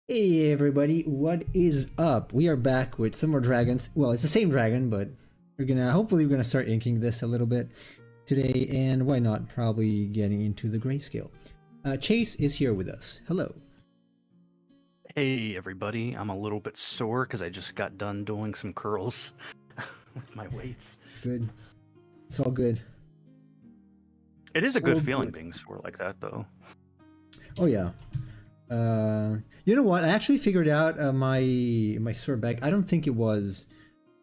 Hey everybody, what is up? We are back with some more dragons. Well, it's the same dragon, but hopefully we're gonna start inking this a little bit today, and why not probably getting into the grayscale. Chase is here with us. Hello. Hey everybody, I'm a little bit sore because I just got done doing some curls with my weights. It's good. It's all good. It is a good feeling being sore like that though. Oh yeah. You know what? I actually figured out my sore back. I don't think it was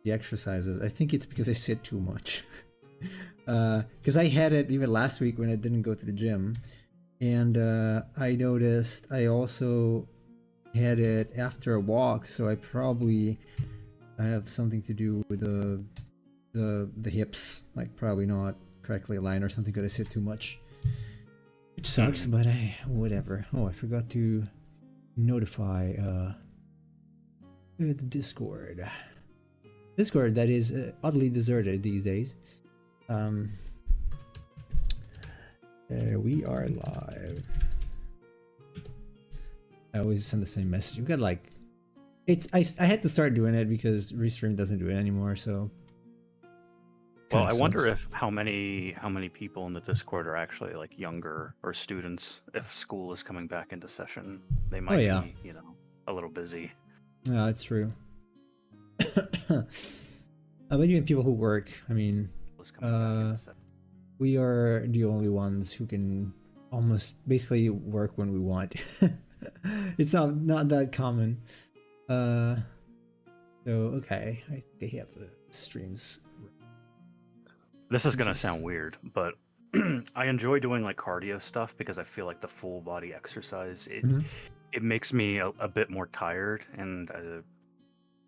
the exercises. I think it's because I sit too much. Because I had it even last week when I didn't go to the gym, and I noticed I also had it after a walk. So I probably have something to do with the hips, like probably not correctly aligned or something because I sit too much. Which sucks, but whatever. Oh, I forgot to notify the Discord. Discord that is oddly deserted these days. We are live. I always send the same message. We've got like, I had to start doing it because Restream doesn't do it anymore. So. Well, I wonder if how many people in the Discord are actually like younger or students. If school is coming back into session, they might be, you know, a little busy. Yeah, that's true. But even people who work, I mean, we are the only ones who can almost basically work when we want. It's not that common. So okay, I think I have the streams. This is gonna sound weird, but I enjoy doing like cardio stuff because I feel like the full body exercise it makes me a bit more tired, and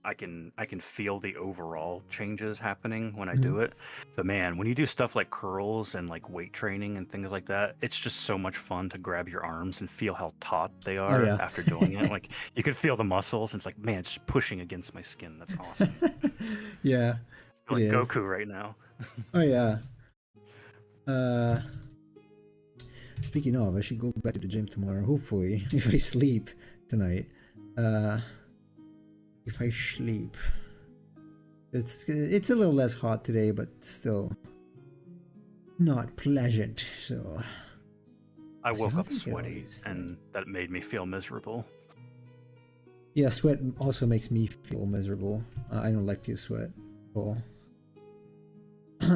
I can feel the overall changes happening when I do it. But man, when you do stuff like curls and like weight training and things like that, it's just so much fun to grab your arms and feel how taut they are after doing it. Like you can feel the muscles, and it's like, man, it's just pushing against my skin. That's awesome. Yeah. I feel like Goku right now. Oh yeah. Speaking of, I should go back to the gym tomorrow. Hopefully, if I sleep tonight. If I sleep, it's a little less hot today, but still not pleasant. So I woke up sweaty, and that made me feel miserable. Yeah, sweat also makes me feel miserable. I don't like to sweat at all.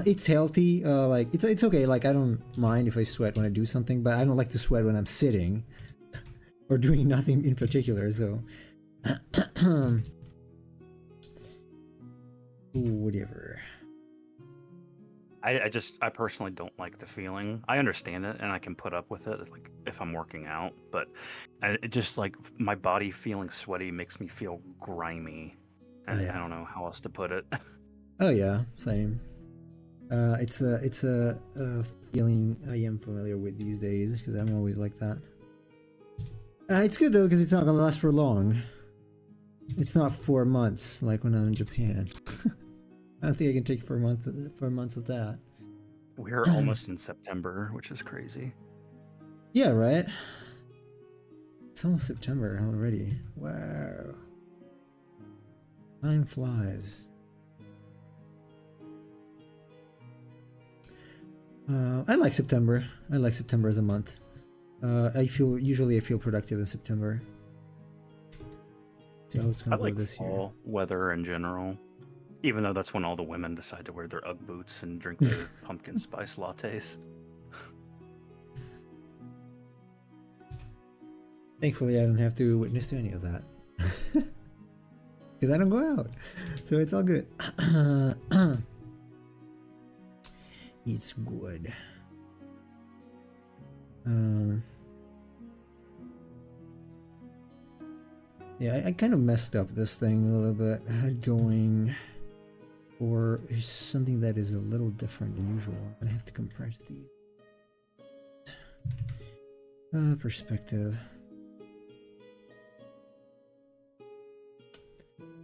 It's healthy, like it's okay, like I don't mind if I sweat when I do something, but I don't like to sweat when I'm sitting or doing nothing in particular, so whatever. I personally don't like the feeling. I understand it and I can put up with it, like if I'm working out, but it just like my body feeling sweaty makes me feel grimy, and I don't know how else to put it. Oh yeah, same. It's a feeling I am familiar with these days because I'm always like that. It's good though because it's not gonna last for long. It's not 4 months like when I'm in Japan. I don't think I can take 4 months of that. We're almost in September, which is crazy. Yeah, right? It's almost September already. Wow. Time flies. I like September. I like September as a month. Usually I feel productive in September. So it's gonna go this fall weather in general, even though that's when all the women decide to wear their UGG boots and drink their pumpkin spice lattes. Thankfully, I don't have to witness to any of that because I don't go out, so it's all good. It's good. Yeah, I kind of messed up this thing a little bit. I had going for something that is a little different than usual. I have to compress these. Perspective.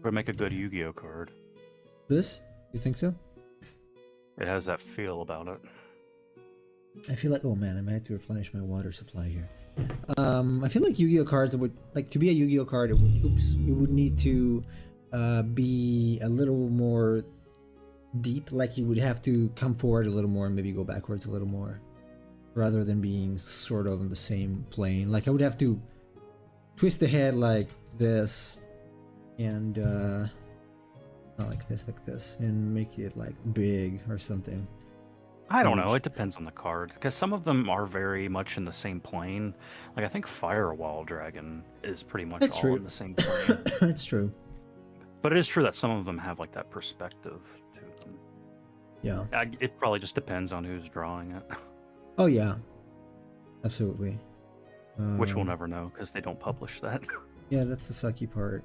Would make a good Yu-Gi-Oh card. This? You think so? It has that feel about it. I feel like, oh man, I might have to replenish my water supply here. I feel like Yu-Gi-Oh cards would like to be a Yu-Gi-Oh card. It would need to be a little more deep. Like you would have to come forward a little more and maybe go backwards a little more, rather than being sort of on the same plane. Like I would have to twist the head like this, and not like this, and make it like big or something. I don't know. It depends on the card because some of them are very much in the same plane. Like I think Firewall Dragon is pretty much That's all true. in the same plane. That's true. But it is true that some of them have like that perspective to them. Yeah. It probably just depends on who's drawing it. Oh yeah. Absolutely. Which we'll never know because they don't publish that. Yeah, that's the sucky part.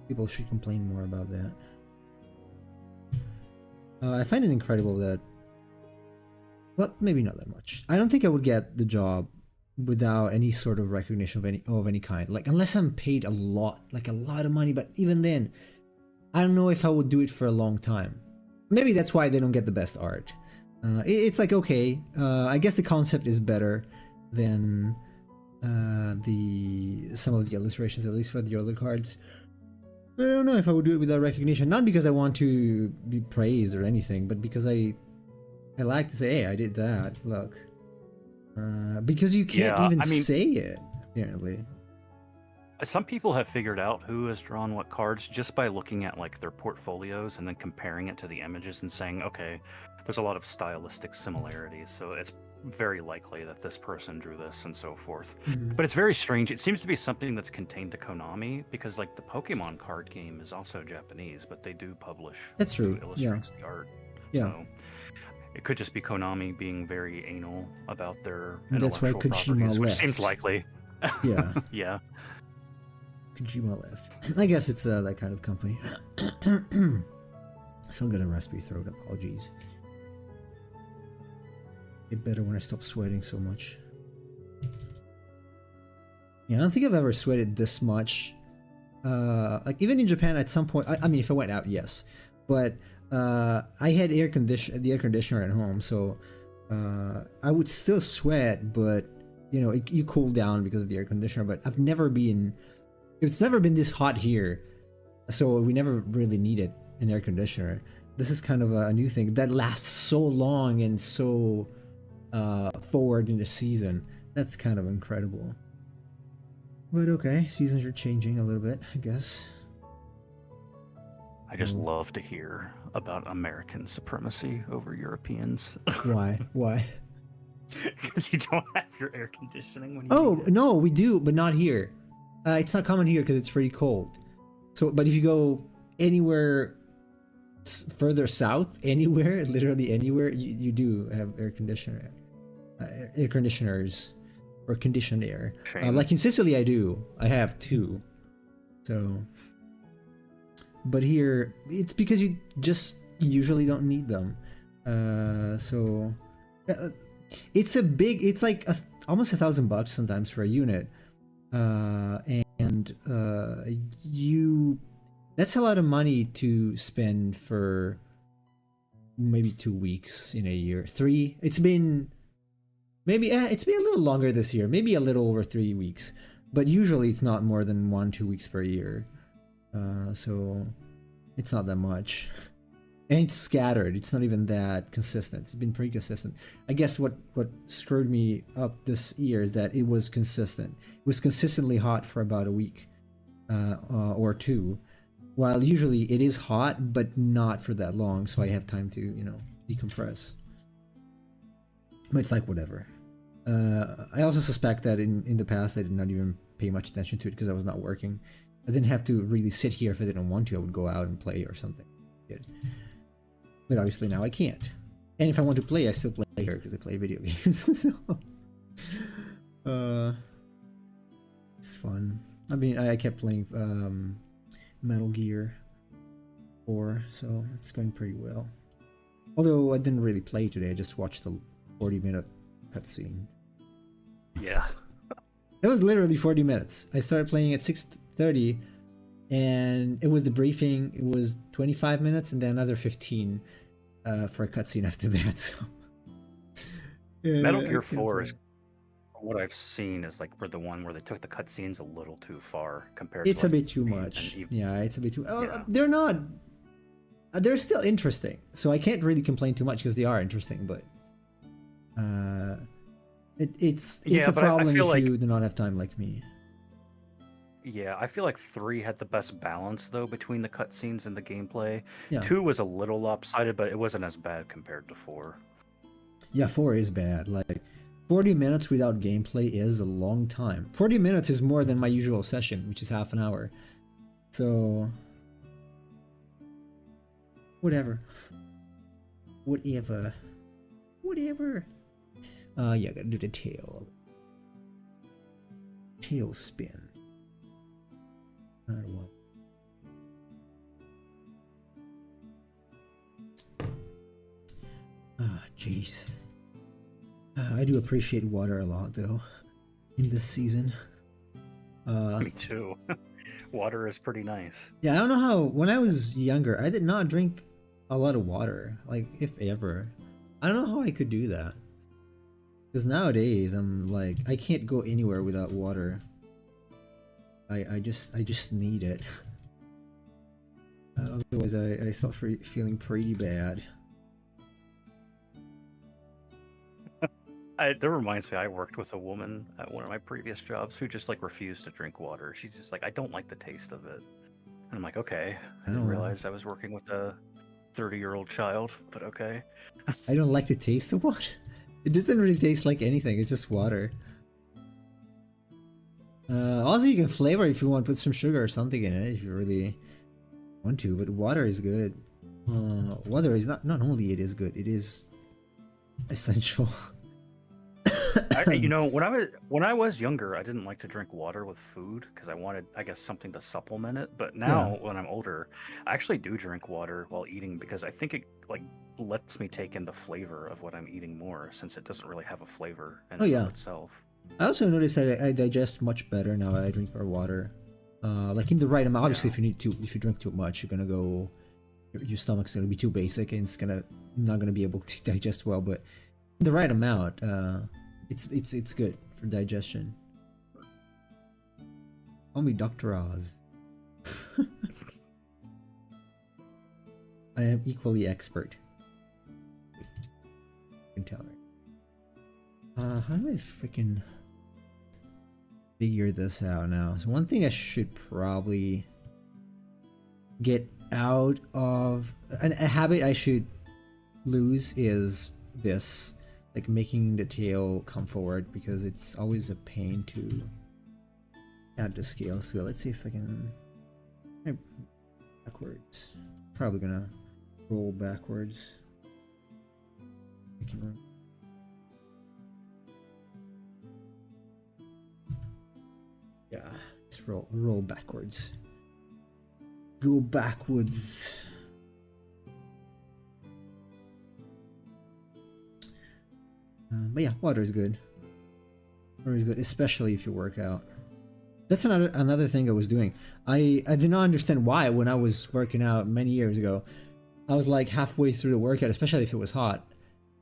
People should complain more about that. I find it incredible that, well, maybe not that much. I don't think I would get the job without any sort of recognition of any kind. Like unless I'm paid a lot, like a lot of money. But even then, I don't know if I would do it for a long time. Maybe that's why they don't get the best art. It's like okay, I guess the concept is better than some of the illustrations, at least for the other cards. But I don't know if I would do it without recognition. Not because I want to be praised or anything, but because I like to say, hey, I did that, look. Because you can't even say it, apparently. Some people have figured out who has drawn what cards just by looking at like their portfolios and then comparing it to the images and saying, okay, there's a lot of stylistic similarities, so it's very likely that this person drew this and so forth. But it's very strange. It seems to be something that's contained to Konami because like the Pokemon card game is also Japanese, but they do publish who illustrates the art. Yeah. So it could just be Konami being very anal about their That's why intellectual Kojima properties, which left. seems likely. Yeah. Yeah. Kojima left. I guess it's that kind of company. Still got a raspy throat. Apologies. Get better when I stop sweating so much. Yeah, I don't think I've ever sweated this much. Like even in Japan, at some point. I mean, if I went out, yes, but I had the air conditioner at home, so I would still sweat, but you know, you cool down because of the air conditioner. But I've never been. It's never been this hot here, so we never really needed an air conditioner. This is kind of a new thing that lasts so long and so forward in the season. That's kind of incredible. But okay, seasons are changing a little bit, I guess. I just love to hear about American supremacy over Europeans. Why? Why? Because you don't have your air conditioning when you Oh, no, we do, but not here. It's not common here because it's pretty cold. So, but if you go anywhere further south, anywhere, literally anywhere, you do have air conditioners or conditioned air. Like in Sicily, I do. I have two. So, but here it's because you just usually don't need them. So it's it's like almost $1,000 sometimes for a unit. That's a lot of money to spend for maybe 2 weeks in a year. 3. It's been a little longer this year, maybe a little over 3 weeks, but usually it's not more than 1-2 weeks per year. So it's not that much. And it's scattered. It's not even that consistent. It's been pretty consistent. I guess what screwed me up this year is that it was consistent. It was consistently hot for about a week or 2, while usually it is hot, but not for that long, so I have time to, decompress. But it's like whatever. I also suspect that in the past I did not even pay much attention to it because I was not working. I didn't have to really sit here if I didn't want to. I would go out and play or something. But obviously now I can't. And if I want to play, I still play here because I play video games. So, it's fun. I mean, I kept playing Metal Gear 4, so it's going pretty well. Although I didn't really play today, I just watched the 40-minute cutscene. Yeah. It was literally 40 minutes. I started playing at 6:30, and it was the briefing. It was 25 minutes, and then another 15 for a cutscene after that. So. Metal Gear 4 is what I've seen is like where the one where they took the cutscenes a little too far compared to It's a like bit too and much. even Yeah, it's a bit too. yeah. They're not. They're still interesting, so I can't really complain too much because they are interesting. But it's Yeah, a but I problem feel if like you do not have time like me. yeah, I feel like 3 had the best balance though between the cutscenes and the gameplay. Yeah, 2 was a little lopsided, but it wasn't as bad compared to 4. yeah. 4 is bad. Like 40 minutes without gameplay is a long time. 40 minutes is more than my usual session, which is half an hour. So whatever. Whatever. Whatever. Yeah, gotta do the tail. Tail spin. I don't want. Ah, jeez. I do appreciate water a lot, though, in this season. Me too. Water is pretty nice. Yeah, I don't know how. When I was younger, I did not drink a lot of water, like if ever. I don't know how I could do that. Because nowadays, I'm like, I can't go anywhere without water. I just need it. Otherwise, I start feeling pretty bad. That reminds me, I worked with a woman at one of my previous jobs who just like refused to drink water. She's just like, I don't like the taste of it. And I'm like, okay. I didn't realize I was working with a 30-year-old child, but okay. I don't like the taste of water. It doesn't really taste like anything. It's just water. Also, you can flavor if you want, put some sugar or something in it if you really want to. But water is good. Water is not only it is good, it is essential. You know, when I was younger, I didn't like to drink water with food because I wanted, I guess, something to supplement it. But now, when I'm older, I actually do drink water while eating because I think it like lets me take in the flavor of what I'm eating more, since it doesn't really have a flavor in and of itself. I also noticed that I digest much better now. I drink more water, like in the right amount. Obviously, if you drink too much, you're gonna go, your stomach's gonna be too basic and it's not gonna be able to digest well. But the right amount, it's good for digestion. Call me Dr. Oz. I am equally expert. You can tell, right? How do I freaking figure this out now? So one thing I should probably get out of, a habit I should lose is this, like making the tail come forward, because it's always a pain to add the scales to it. Let's see if I can backwards. Probably gonna roll backwards. I can yeah, let's roll backwards. Go backwards. But yeah, water is good. Water is good, especially if you work out. That's another thing I was doing. I did not understand why when I was working out many years ago. I was like halfway through the workout, especially if it was hot,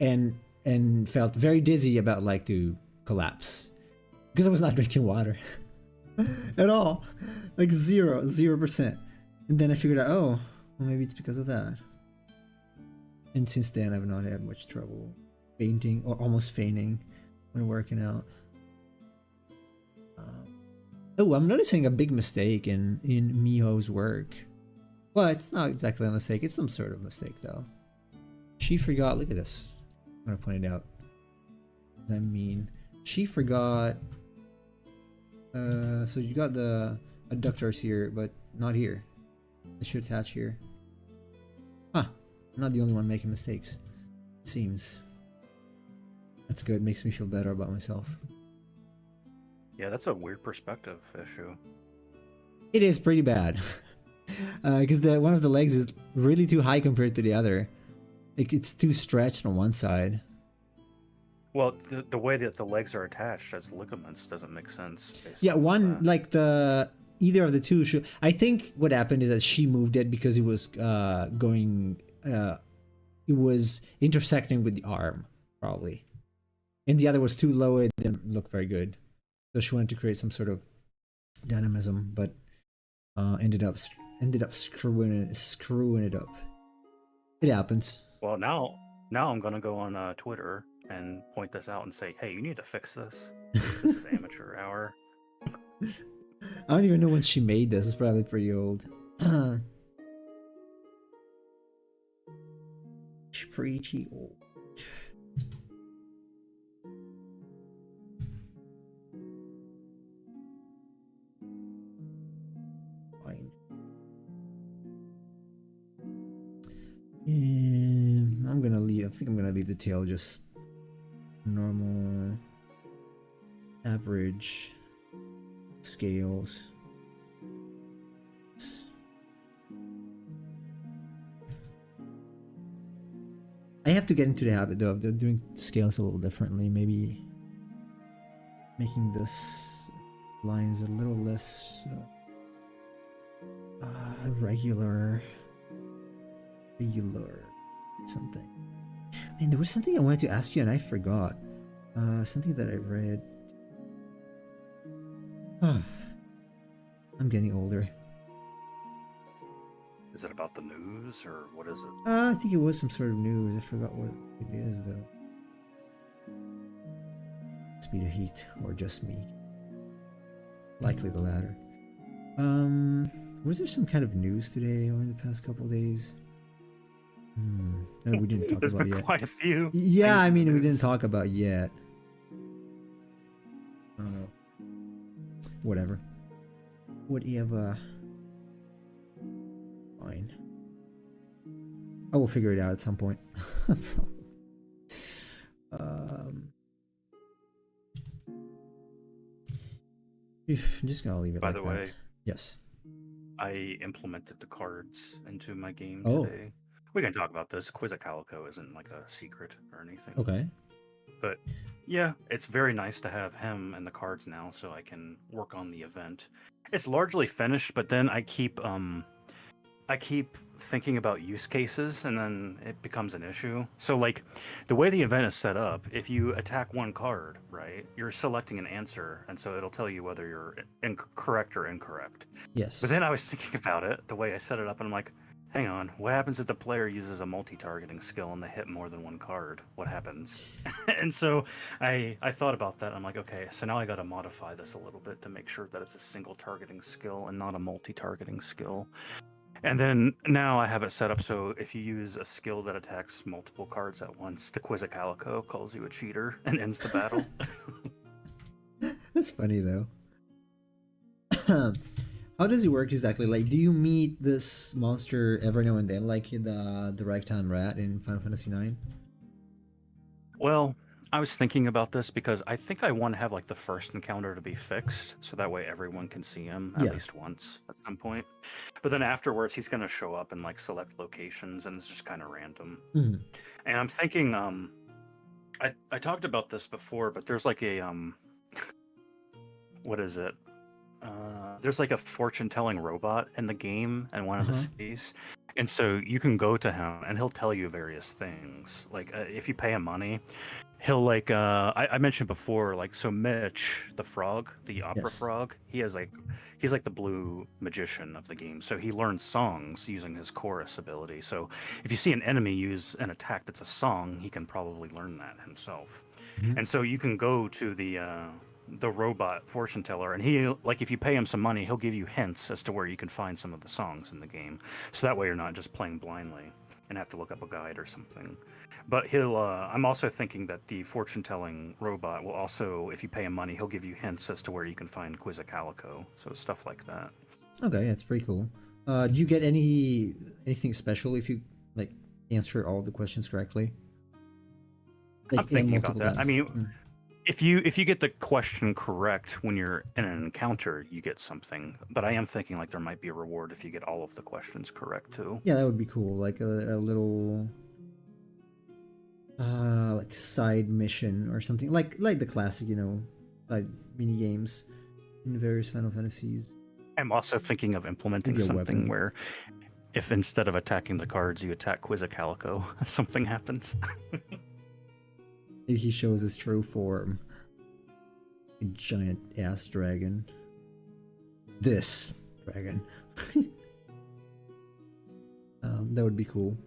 and felt very dizzy about like to collapse because I was not drinking water at all, like 0%. And then I figured out, oh, well, maybe it's because of that. And since then, I've not had much trouble fainting or almost fainting when working out. Oh, I'm noticing a big mistake in Miho's work. Well, it's not exactly a mistake. It's some sort of mistake, though. She forgot. Look at this. I'm gonna point it out. I mean, she forgot. So you got the adductors here, but not here. It should attach here. Huh. I'm not the only one making mistakes. It seems. That's good. Makes me feel better about myself. Yeah, that's a weird perspective issue. It is pretty bad. Because one of the legs is really too high compared to the other. Like, it's too stretched on one side. Well, the way that the legs are attached as ligaments doesn't make sense. Yeah, one, like either of the two should. I think what happened is that she moved it because it was it was intersecting with the arm, probably. and the other was too low. It didn't look very good. So she wanted to create some sort of dynamism, but ended up screwing it up. It happens. Well, now I'm gonna go on Twitter and point this out and say, hey, you need to fix this. This is amateur hour. I don't even know when she made this. It's probably pretty old. She's pretty old. Fine. And I'm gonna leave. I think I'm gonna leave the tail just normal, average scales. I have to get into the habit though of doing scales a little differently. Maybe making this lines a little less regular something. And there was something I wanted to ask you and I forgot. Something that I read. I'm getting older. Is it about the news or what is it? I think it was some sort of news. I forgot what it is though. Must be the heat or just me. Likely the latter. Was there some kind of news today or in the past couple of days? No, we didn't talk There's about been yet. quite a few. Yeah, I mean, we didn't talk about yet. I don't know. Whatever. Whatever. Fine. I will figure it out at some point. I'm just gonna leave it. By the way, yes. I implemented the cards into my game Oh. today. We can talk about this. Quizzacalico isn't like a secret or anything. Okay. But yeah, it's very nice to have him and the cards now so I can work on the event. It's largely finished, but then I keep thinking about use cases and then it becomes an issue. So like the way the event is set up, if you attack one card, right, you're selecting an answer and so it'll tell you whether you're correct or incorrect. Yes. But then I was thinking about it, the way I set it up, and I'm like, hang on, what happens if the player uses a multi-targeting skill and they hit more than one card? What happens? And so I thought about that. I'm like, okay, so now I got to modify this a little bit to make sure that it's a single targeting skill and not a multi-targeting skill. And then now I have it set up so if you use a skill that attacks multiple cards at once, the Quizzacalico calls you a cheater and ends the battle. That's funny though. How does it work exactly? Like, do you meet this monster every now and then, like the Ragtime Rat in Final Fantasy IX? Well, I was thinking about this because I think I want to have like the first encounter to be fixed, so that way everyone can see him at least once at some point. But then afterwards, he's going to show up and like select locations, and it's just kind of random. Mm-hmm. And I'm thinking, I talked about this before, but there's like a what is it? There's like a fortune-telling robot in the game in one of the cities, and so you can go to him and he'll tell you various things. Like if you pay him money, he'll like I mentioned before, like, so Mitch the frog, the opera frog, he's like the blue magician of the game, so he learns songs using his chorus ability. So if you see an enemy use an attack that's a song, he can probably learn that himself. And so you can go to the robot fortune teller, and he, like, if you pay him some money, he'll give you hints as to where you can find some of the songs in the game, so that way you're not just playing blindly and have to look up a guide or something. But he'll I'm also thinking that the fortune telling robot will also, if you pay him money, he'll give you hints as to where you can find Quizzacalico, so stuff like that. Okay, that's pretty cool. Do you get anything special if you like answer all the questions correctly? Like, I'm thinking about that. times. I mean, if you get the question correct when you're in an encounter, you get something. But I am thinking like there might be a reward if you get all of the questions correct too. Yeah, that would be cool. Like a little like side mission or something. Like the classic, side mini games in various Final Fantasies. I'm also thinking of implementing something where if instead of attacking the cards, you attack Quizzacalico, something happens. He shows his true form. A giant ass dragon. This dragon. That would be cool.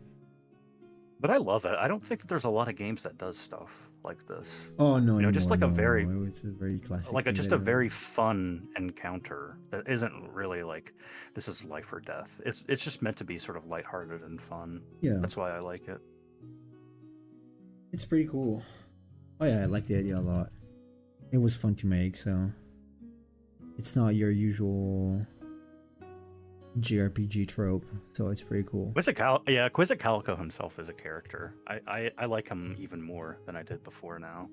But I love it. I don't think that there's a lot of games that does stuff like this. Oh no, You know, just like a very, it's a very classic. like thing just that a very fun encounter that isn't really like this is life or death. It's just meant to be sort of lighthearted and fun. Yeah, That's why I like it. it's pretty cool. Oh yeah, I like the idea a lot. It was fun to make, so it's not your usual JRPG trope, so it's pretty cool. Quizzicalyco himself is a character. I like him even more than I did before now.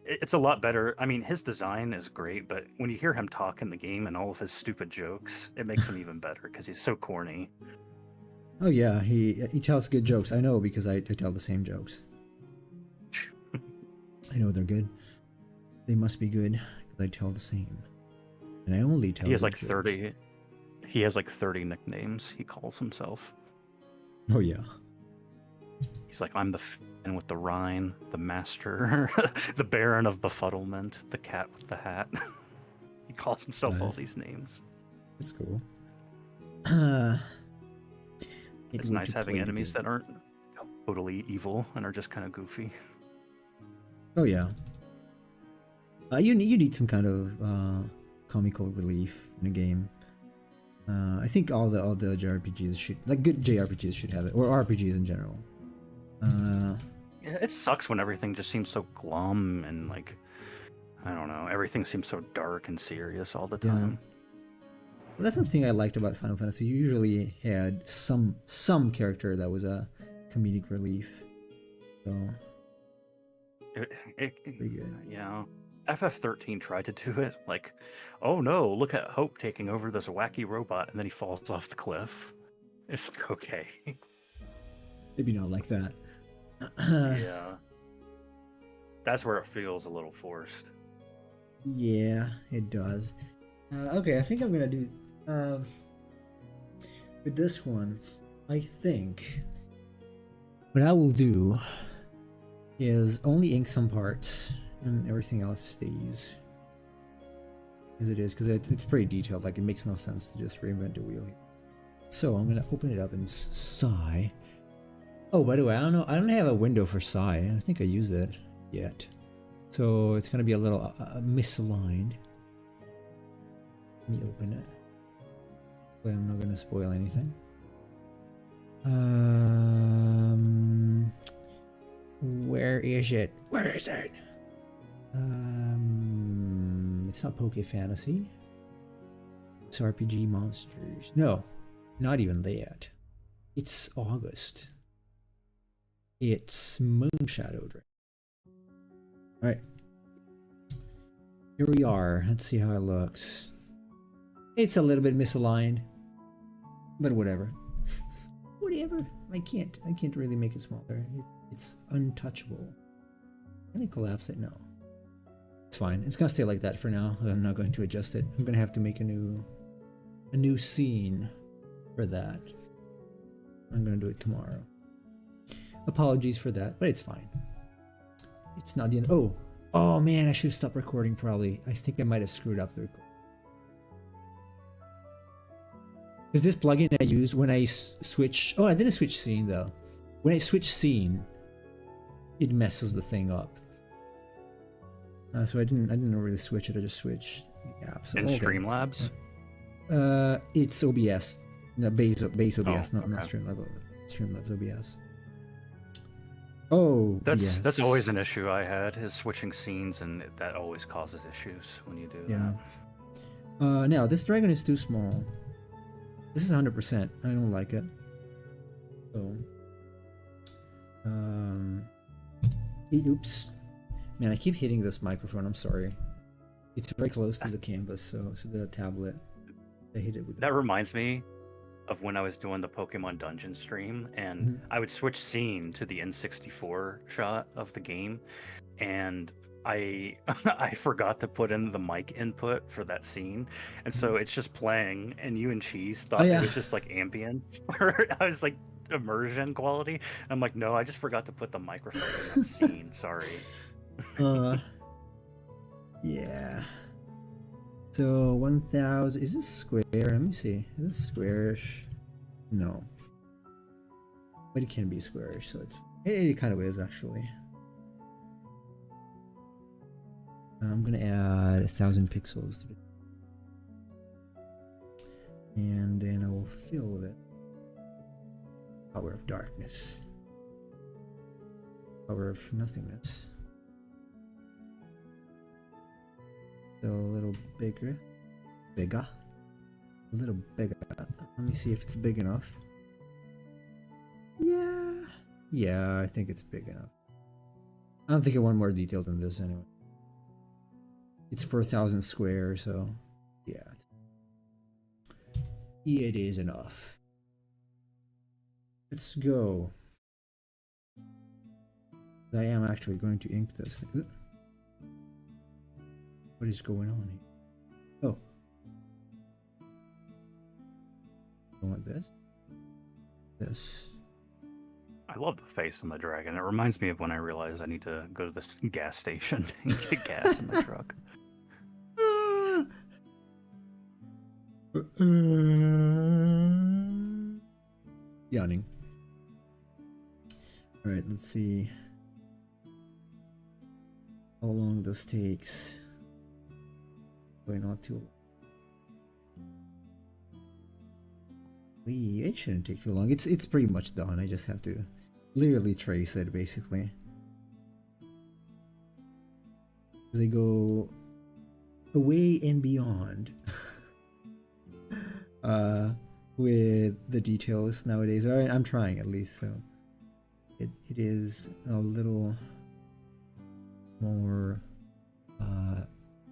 It's a lot better. I mean, his design is great, but when you hear him talk in the game and all of his stupid jokes, it makes him even better because he's so corny. Oh yeah, he tells good jokes. I know because I tell the same jokes. I know they're good. They must be good because I tell the same. And I only tell. He has like jokes. 30. He has like 30 nicknames he calls himself. Oh yeah. He's like, I'm the fan with the Rhine, the master, the Baron of befuddlement, the cat with the hat. He calls himself all these names. That's cool. It's nice having enemies that aren't totally evil and are just kind of goofy. Oh yeah. You need some kind of comical relief in a game. I think all the JRPGs should, like good JRPGs should have it, or RPGs in general. Yeah, it sucks when everything just seems so glum and like, I don't know, everything seems so dark and serious all the time. Well, that's the thing I liked about Final Fantasy. You usually had some character that was a comedic relief. So pretty good. Yeah. FF13 tried to do it, like, oh no, look at Hope taking over this wacky robot, and then he falls off the cliff. It's like, okay. Maybe not like that. Yeah. That's where it feels a little forced. Yeah, it does. Okay, I think I'm gonna do with this one. I think what I will do is only ink some parts and everything else stays as it is, because it's pretty detailed. Like, it makes no sense to just reinvent the wheel here. So I'm gonna open it up and sigh. Oh, by the way, I don't have a window for sigh. I don't think I used it yet, so it's gonna be a little misaligned. Let me open it. But I'm not gonna spoil anything. Where is it? Where is it? It's not Poke Fantasy. It's RPG Monsters. No, not even that. It's August. It's Moonshadow. Alright. Here we are. Let's see how it looks. It's a little bit misaligned, but whatever. Whatever. I can't really make it smaller. It's untouchable. Can I collapse it? No. It's fine. It's gonna stay like that for now. I'm not going to adjust it. I'm gonna have to make a new scene for that. I'm gonna do it tomorrow. Apologies for that, but it's fine. It's not the end. Oh man, I should have stopped recording probably. I think I might have screwed up the record. Because this plugin I use when I switch... Oh, I didn't switch scene though. When I switch scene, it messes the thing up. So I didn't really switch it. I just switched the app. So, in Streamlabs? It's OBS. No, base OBS, not okay. Streamlabs. Streamlabs OBS. Oh, that's yes. always an issue I had, is switching scenes, and that always causes issues when you do that. Now this dragon is too small. This is 100%. I don't like it. So, oops. Man, I keep hitting this microphone. I'm sorry. It's very close to the canvas, so the tablet. I hit it with. That reminds me of when I was doing the Pokemon Dungeon stream, and I would switch scene to the N64 shot of the game, and I forgot to put in the mic input for that scene, and so it's just playing, and you and Cheese thought it was just like ambience. I was like, immersion quality. I'm like, no, I just forgot to put the microphone in that scene. Sorry. Yeah. So 1000. Is this square? Let me see. Is this squarish? No. But it can be squarish, so it kind of is actually. I'm gonna add 1000 pixels to it. And then I will fill that. Power of darkness. Power of nothingness. So a little bigger. Bigger. A little bigger. Let me see if it's big enough. Yeah. Yeah, I think it's big enough. I don't think I want more detail than this anyway. It's 4000 square, so yeah. It is enough. Let's go. I am actually going to ink this thing. What is going on here? Oh. I want this. This. I love the face on the dragon. It reminds me of when I realized I need to go to this gas station and get gas in my truck. Yawning. Alright, let's see how long this takes. Wait, not too long. It shouldn't take too long. It's pretty much done. I just have to literally trace it basically. They go away and beyond with the details nowadays. Alright, I'm trying at least, so it is a little more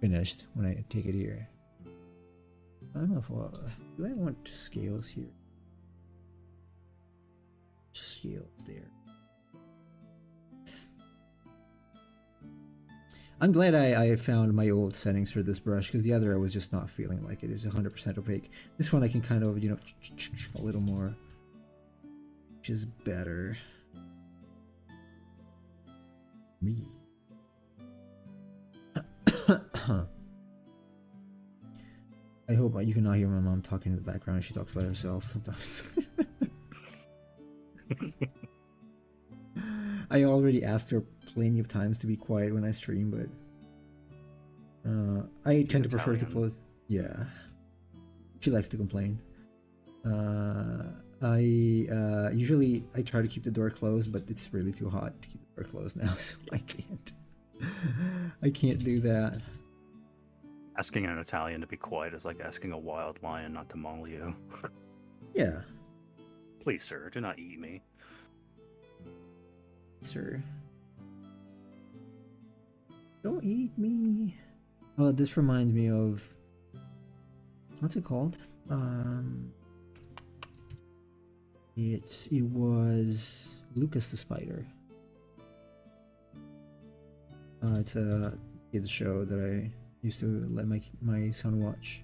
finished when I take it here. I don't know if do I want scales here? Scales there. I'm glad I found my old settings for this brush, because the other I was just not feeling like it is 100% opaque. This one I can kind of, you know, a little more, which is better. Me. I hope you can not hear my mom talking in the background. She talks by herself sometimes. I already asked her plenty of times to be quiet when I stream, but I tend to prefer to close. Yeah, she likes to complain. I usually try to keep the door closed, but it's really too hot to keep the door closed now, so I can't. I can't do that. Asking an Italian to be quiet is like asking a wild lion not to maul you. Yeah. Please, sir, do not eat me. Sir. Don't eat me. Oh, this reminds me of... What's it called? It was Lucas the Spider. It's a kids show that I used to let my son watch.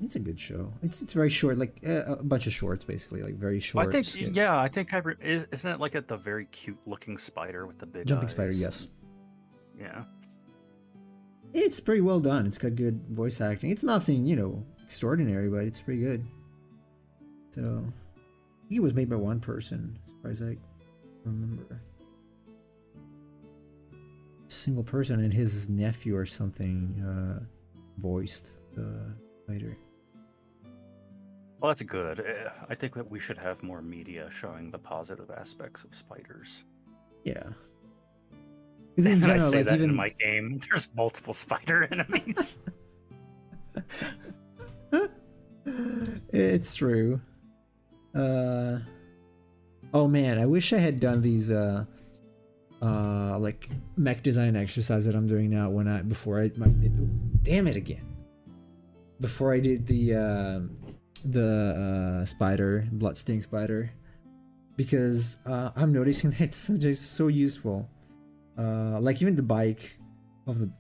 It's a good show. It's very short, like a bunch of shorts, basically, like very short. I think skits. yeah, I think isn't it like the very cute looking spider with the big jumping eyes? spider? Yes. Yeah. It's pretty well done. It's got good voice acting. It's nothing, you know, extraordinary, but it's pretty good. So, I think it was made by one person, as far as I remember. Single person, and his nephew or something voiced the spider. Well, that's good. I think that we should have more media showing the positive aspects of spiders. Yeah. Because in general, I say like that even in my game, there's multiple spider enemies. it's true. Oh man, I wish I had done these like mech design exercise that I'm doing now before I damn it again. Before I did the spider, bloodstain spider, because I'm noticing that it's just so useful. Like even the bike of the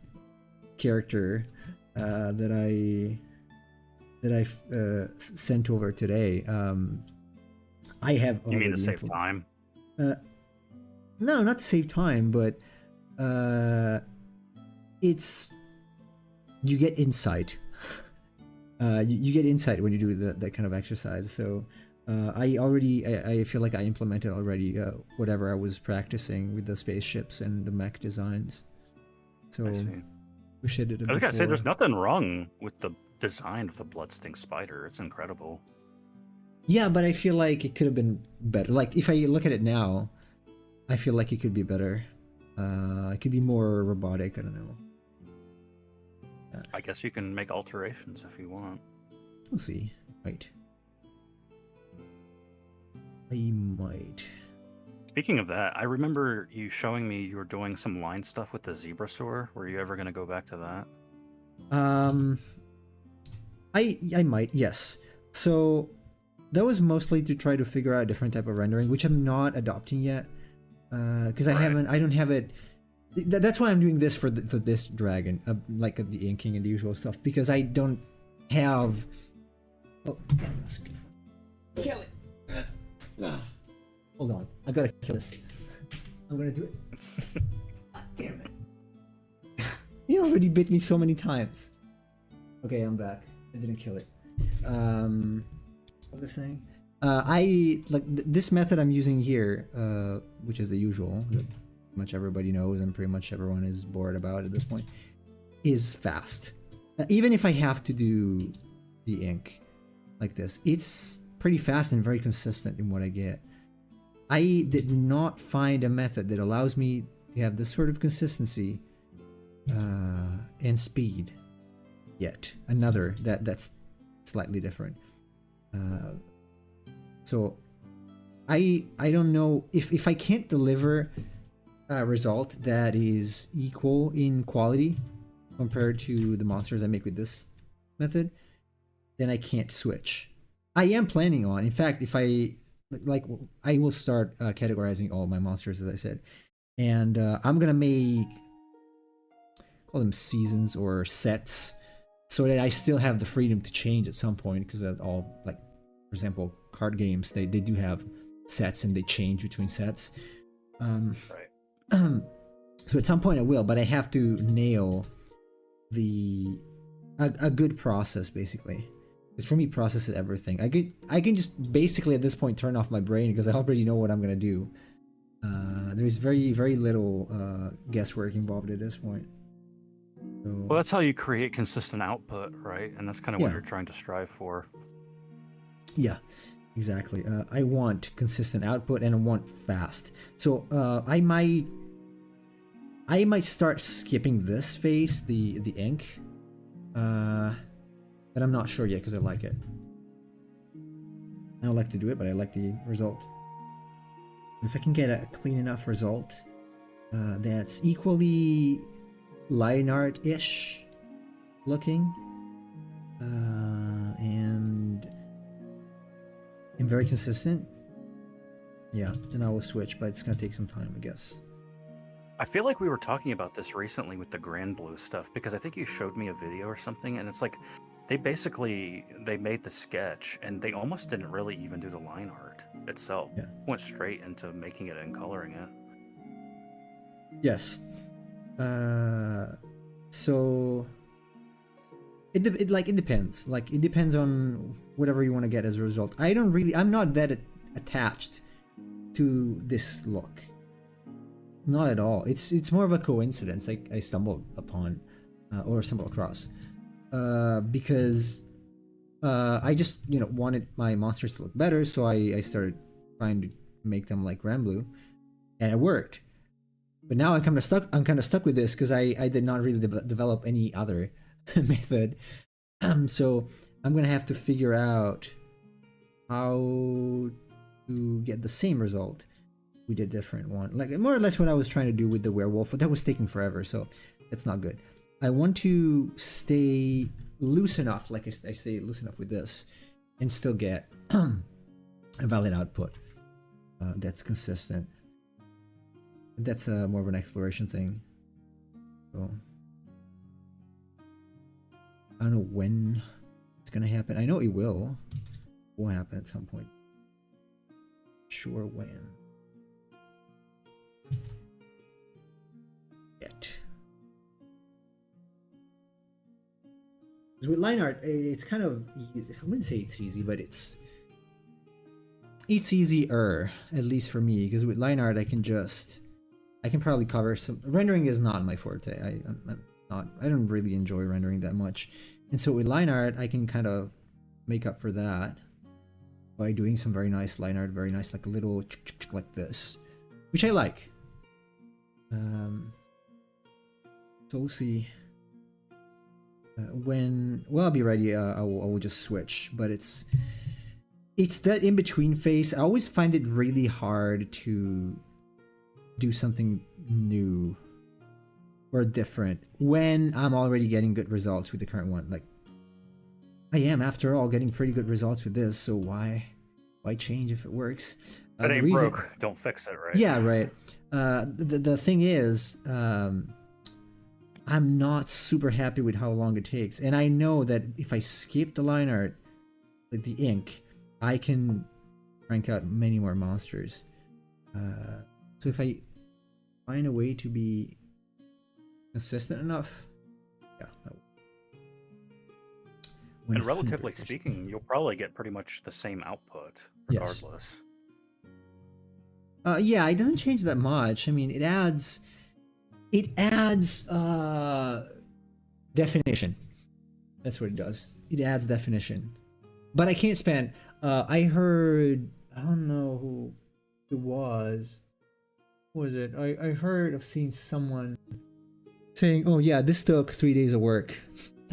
character that I sent over today. I have You mean already to save time? No, not to save time, but it's you get insight. You get insight when you do that kind of exercise. So I feel like I implemented already whatever I was practicing with the spaceships and the mech designs. So I see. wish I did it I was gonna say, before. there's nothing wrong with the design of the Bloodsting spider. It's incredible. Yeah, but I feel like it could have been better. Like if I look at it now, I feel like it could be better. It could be more robotic. I don't know. I guess you can make alterations if you want. We'll see. Wait. I might. Speaking of that, I remember you showing me you were doing some line stuff with the Zebrasaur. Were you ever gonna go back to that? I might, yes. So that was mostly to try to figure out a different type of rendering, which I'm not adopting yet, because I don't have it. That's why I'm doing this for this dragon, like the inking and the usual stuff, because I don't have. Oh, damn, let's kill it. Hold on, I gotta kill this. I'm gonna do it. God damn it! He already bit me so many times. Okay, I'm back. I didn't kill it. What was I saying? I like this method I'm using here, which is the usual that pretty much everybody knows and pretty much everyone is bored about at this point, is fast. Even if I have to do the ink like this, it's pretty fast and very consistent in what I get. I did not find a method that allows me to have this sort of consistency and speed yet. Another that's slightly different. So I don't know if I can't deliver a result that is equal in quality compared to the monsters I make with this method, then I can't switch. I am planning on, in fact, if I like, I will start categorizing all my monsters, as I said, and I'm gonna make, call them seasons or sets, so that I still have the freedom to change at some point, because all, like, for example, card games, they do have sets and they change between sets. Right. So at some point I will, but I have to nail a good process, basically. Because for me, process is everything. I can just basically at this point turn off my brain because I already know what I'm gonna do. There is very little guesswork involved at this point. So, Well, that's how you create consistent output, right? And that's kind of what Yeah. you're trying to strive for. yeah, exactly. I want consistent output and I want fast. So I might start skipping this phase, the ink. But I'm not sure yet because I like it. I don't like to do it, but I like the result. If I can get a clean enough result that's equally line art-ish looking and very consistent, yeah, then I will switch, but it's gonna take some time, I guess. I feel like we were talking about this recently with the Grand Blue stuff, because I think you showed me a video or something, and it's like they made the sketch and they almost didn't really even do the line art itself. Yeah. Went straight into making it and coloring it. Yes. So it depends. Like, it depends on whatever you want to get as a result. I'm not that attached to this look. Not at all. It's more of a coincidence. I stumbled upon or stumbled across because I just wanted my monsters to look better, so I started trying to make them like Ranblue, and it worked. But now I'm kind of stuck with this because I did not really develop any other method. So I'm gonna have to figure out how to get the same result with a different one, like more or less what I was trying to do with the werewolf, but that was taking forever, so that's not good. I want to stay loose enough, like I stay loose enough with this, and still get a valid output that's consistent. That's more of an exploration thing. So I don't know when it's gonna happen. I know it will happen at some point. sure when yet. Because with line art, it's kind of, I wouldn't say it's easy, but it's easier, at least for me, because with line art I can probably cover some. Rendering is not my forte. I don't really enjoy rendering that much, and so with line art I can kind of make up for that by doing some very nice line art, very nice, like a little like this, which I like. So we'll see when. Well, I'll be ready. I will just switch, but it's that in between phase. I always find it really hard to do something new or different when I'm already getting good results with the current one. Like, I am, after all, getting pretty good results with this, so why change if it works? If it ain't broke, don't fix it, right? Yeah, right. The thing is, I'm not super happy with how long it takes, and I know that if I skip the line art, like the ink, I can crank out many more monsters. So if I find a way to be consistent enough, yeah. And relatively speaking, you'll probably get pretty much the same output regardless. Yes. Yeah, it doesn't change that much. I mean, it adds definition. That's what it does. It adds definition. But I can't spend. I heard, I don't know who it was. What was it? I heard of seeing someone saying, "Oh yeah, this took 3 days of work."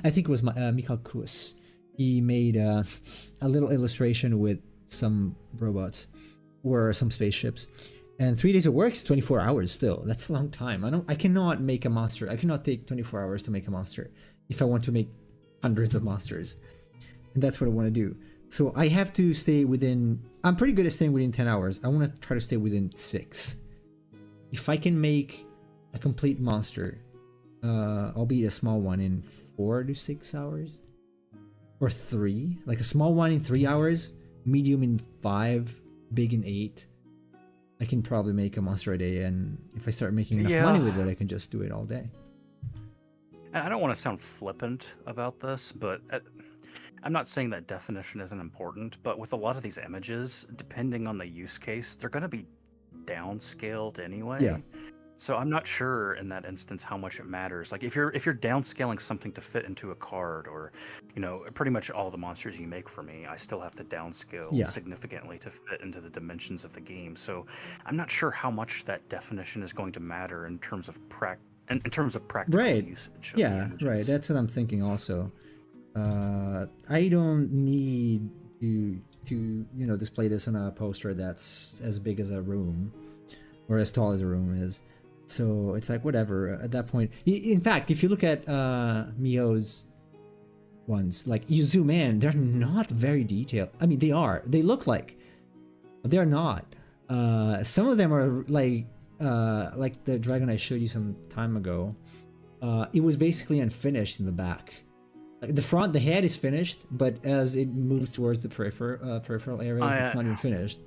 I think it was Mikhail Kus. He made a little illustration with some robots or some spaceships, and 3 days of work is 24 hours. Still, that's a long time. I cannot make a monster. I cannot take 24 hours to make a monster if I want to make hundreds of monsters, and that's what I want to do. So I have to stay within. I'm pretty good at staying within 10 hours. I want to try to stay within 6. If I can make a complete monster, albeit a small one, in 4 to 6 hours, or 3, like a small one in 3 hours, medium in 5, big in 8, I can probably make a monster a day. And if I start making enough money with it, I can just do it all day. And I don't want to sound flippant about this, but I'm not saying that definition isn't important, but with a lot of these images, depending on the use case, they're going to be downscaled anyway. Yeah. So I'm not sure in that instance how much it matters. Like if you're downscaling something to fit into a card, or pretty much all the monsters you make for me, I still have to downscale significantly to fit into the dimensions of the game. So I'm not sure how much that definition is going to matter in terms of practical usage. Yeah, right. That's what I'm thinking also. I don't need to display this on a poster that's as big as a room or as tall as a room is. So it's like whatever at that point. In fact, if you look at Mio's ones, like you zoom in, they're not very detailed. I mean, they are. They look like, but they're not. Some of them are like the dragon I showed you some time ago. It was basically unfinished in the back. Like the front, the head is finished, but as it moves towards the peripheral areas, it's not even finished.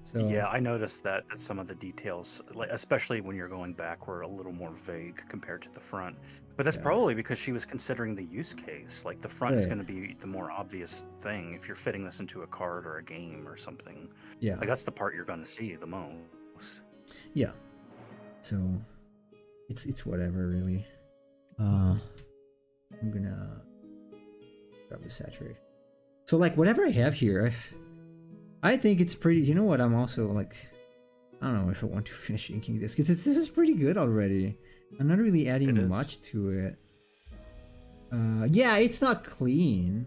So yeah, I noticed that some of the details, like especially when you're going back, were a little more vague compared to the front. But that's probably because she was considering the use case. Like the front is going to be the more obvious thing if you're fitting this into a card or a game or something. Yeah, like that's the part you're going to see the most. Yeah. So it's whatever really. I'm gonna probably saturate. So like whatever I have here, I think it's pretty. You know what? I'm also like, I don't know if I want to finish inking this because this is pretty good already. I'm not really adding much to it. Yeah, it's not clean.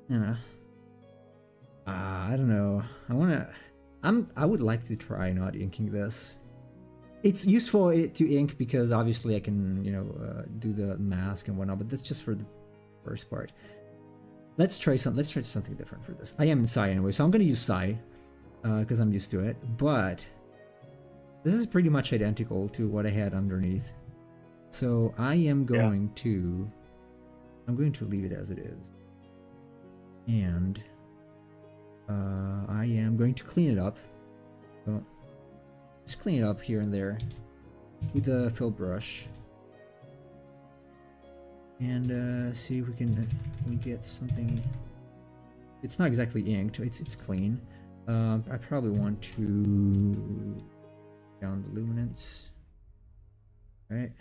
I don't know. I would like to try not inking this. It's useful to ink because obviously I can, do the mask and whatnot, but that's just for the first part. Let's try something different for this. I am in Psy anyway, so I'm gonna use Psy because I'm used to it. But this is pretty much identical to what I had underneath, so I am going to. I'm going to leave it as it is, and I am going to clean it up. So just clean it up here and there with the fill brush. And see if we can get something. It's not exactly inked. It's clean. I probably want to down the luminance. Right.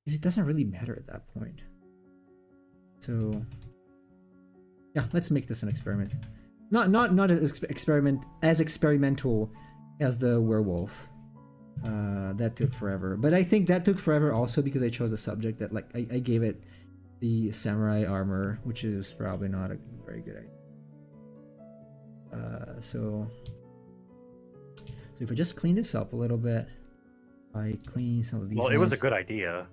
It doesn't really matter at that point. So yeah, let's make this an experiment. Not as experimental as the werewolf. That took forever, but I think that took forever also because I chose a subject that, like, I gave it the samurai armor, which is probably not a very good idea. So if I just clean this up a little bit, I clean some of these. Well, it was a good idea.